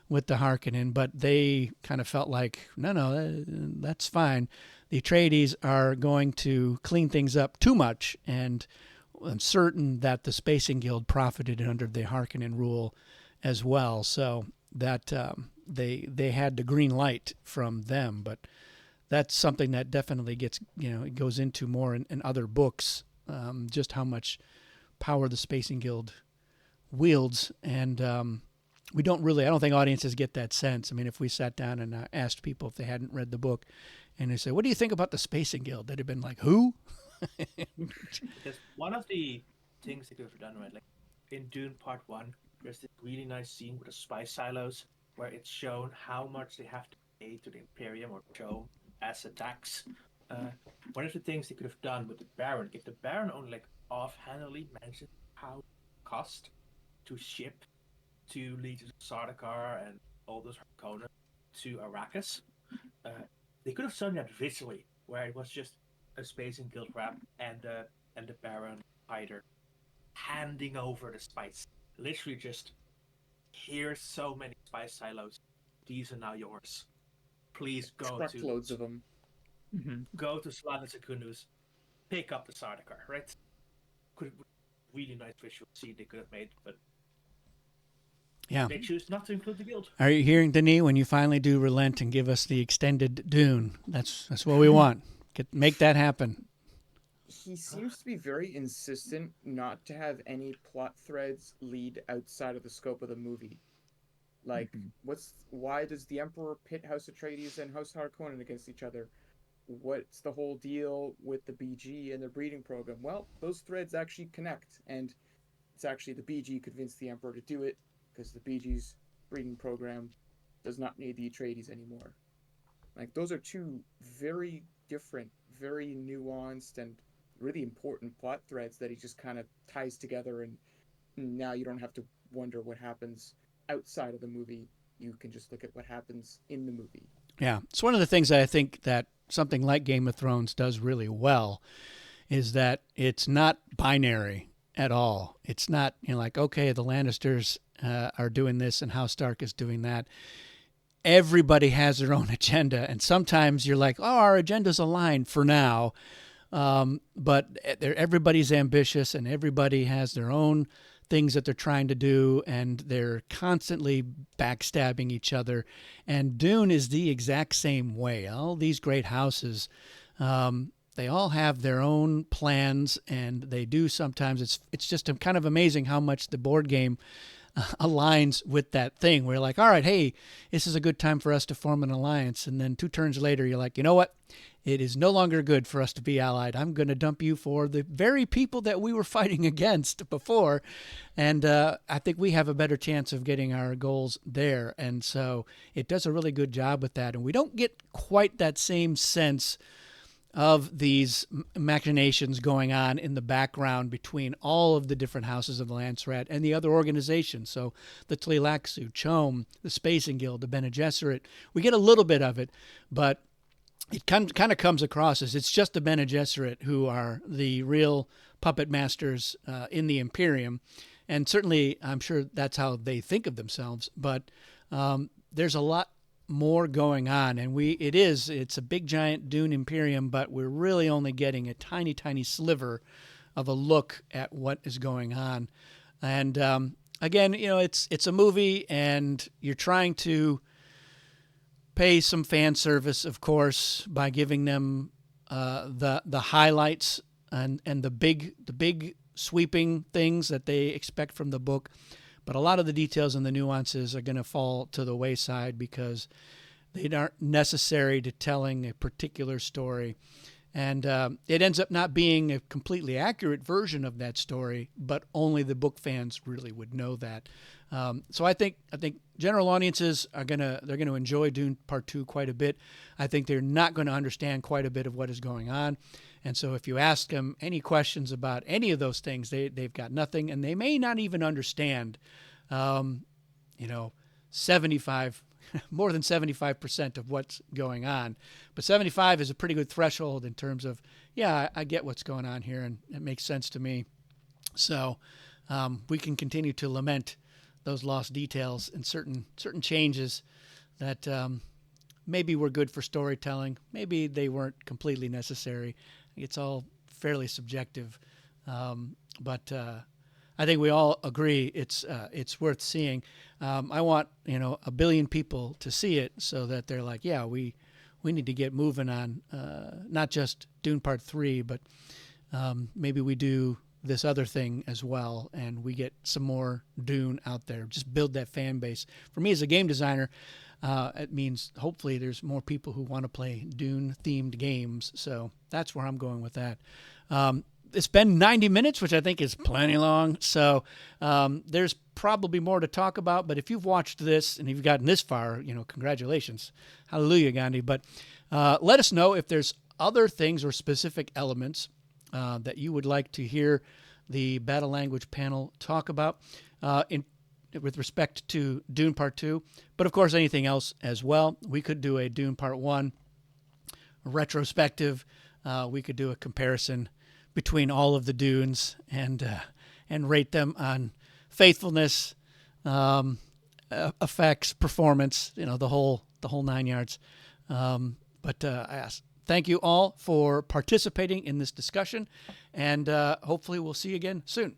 with the Harkonnen, but they kind of felt like, no, that's fine. The Atreides are going to clean things up too much, and I'm certain that the Spacing Guild profited under the Harkonnen rule as well. So that they had the green light from them, but that's something that definitely gets, it goes into more in other books, just how much power the Spacing Guild wields. And we don't really, I don't think audiences get that sense. I mean, if we sat down and asked people if they hadn't read the book and they say, what do you think about the Spacing Guild? They'd have been like, who? Because one of the things they could have done, right, like in Dune Part 1, there's this really nice scene with the spice silos where it's shown how much they have to pay to the Imperium or show as a tax. One of the things they could have done with the Baron, if the Baron only like offhandedly mentioned how it cost to ship to Legions of Sardaukar and all those Harkonnen to Arrakis, they could have shown that visually, where it was just a Space and Guild rep and the Baron Hyder handing over the spice. Literally just, here's so many spice silos. These are now yours. Please go Truckloads of them. go to Slana Secundus, pick up the Sardaukar, right? Could really nice visual scene they could have made, but Yeah. they choose not to include the guild. Are you hearing, Denis, when you finally do relent and give us the extended Dune? That's what we want. Make that happen. He seems to be very insistent not to have any plot threads lead outside of the scope of the movie. Like, why does the Emperor pit House Atreides and House Harkonnen against each other? What's the whole deal with the BG and their breeding program? Well, those threads actually connect, and it's actually the BG convinced the Emperor to do it because the BG's breeding program does not need the Atreides anymore. Like, those are two very different, very nuanced, and really important plot threads that he just kind of ties together, and now you don't have to wonder what happens outside of the movie. You can just look at what happens in the movie. Yeah. It's one of the things that I think that something like Game of Thrones does really well is that it's not binary at all. It's not, like, okay, the Lannisters are doing this and House Stark is doing that. Everybody has their own agenda. And sometimes you're like, oh, our agendas align for now. But everybody's ambitious and everybody has their own things that they're trying to do, and they're constantly backstabbing each other. And Dune is the exact same way. All these great houses, they all have their own plans, and they do sometimes. It's just kind of amazing how much the board game aligns with that thing. We're like, all right, hey, this is a good time for us to form an alliance. And then 2 turns later, you're like, you know what? It is no longer good for us to be allied. I'm going to dump you for the very people that we were fighting against before. And I think we have a better chance of getting our goals there. And so it does a really good job with that. And we don't get quite that same sense of these machinations going on in the background between all of the different houses of the Landsrat and the other organizations. So the Tleilaxu, CHOAM, the Spacing Guild, the Bene Gesserit. We get a little bit of it, but it kind of comes across as it's just the Bene Gesserit who are the real puppet masters in the Imperium. And certainly, I'm sure that's how they think of themselves. But there's a lot more going on, and it's a big giant Dune Imperium, but we're really only getting a tiny sliver of a look at what is going on. And again, it's a movie, and you're trying to pay some fan service, of course, by giving them the highlights and the big sweeping things that they expect from the book. But a lot of the details and the nuances are going to fall to the wayside because they aren't necessary to telling a particular story. And it ends up not being a completely accurate version of that story, but only the book fans really would know that. So I think general audiences they're gonna enjoy Dune Part 2 quite a bit. I think they're not going to understand quite a bit of what is going on. And so if you ask them any questions about any of those things, they've got nothing, and they may not even understand, 75, more than 75% of what's going on. But 75 is a pretty good threshold in terms of, yeah, I get what's going on here, and it makes sense to me. So we can continue to lament those lost details and certain changes that maybe were good for storytelling. Maybe they weren't completely necessary. It's all fairly subjective, but I think we all agree it's worth seeing. I want 1 billion people to see it so that they're like, yeah, we need to get moving on not just Dune Part 3, but maybe we do this other thing as well, and we get some more Dune out there. Just build that fan base. For me as a game designer, it means hopefully there's more people who want to play Dune-themed games. So that's where I'm going with that. It's been 90 minutes, which I think is plenty long. So there's probably more to talk about. But if you've watched this and you've gotten this far, congratulations. Hallelujah, Gandhi. But let us know if there's other things or specific elements that you would like to hear the Battle Language panel talk about with respect to Dune Part 2. But, of course, anything else as well. We could do a Dune Part 1 retrospective. We could do a comparison between all of the Dunes and rate them on faithfulness, effects, performance, the whole 9 yards. But I thank you all for participating in this discussion, and hopefully we'll see you again soon.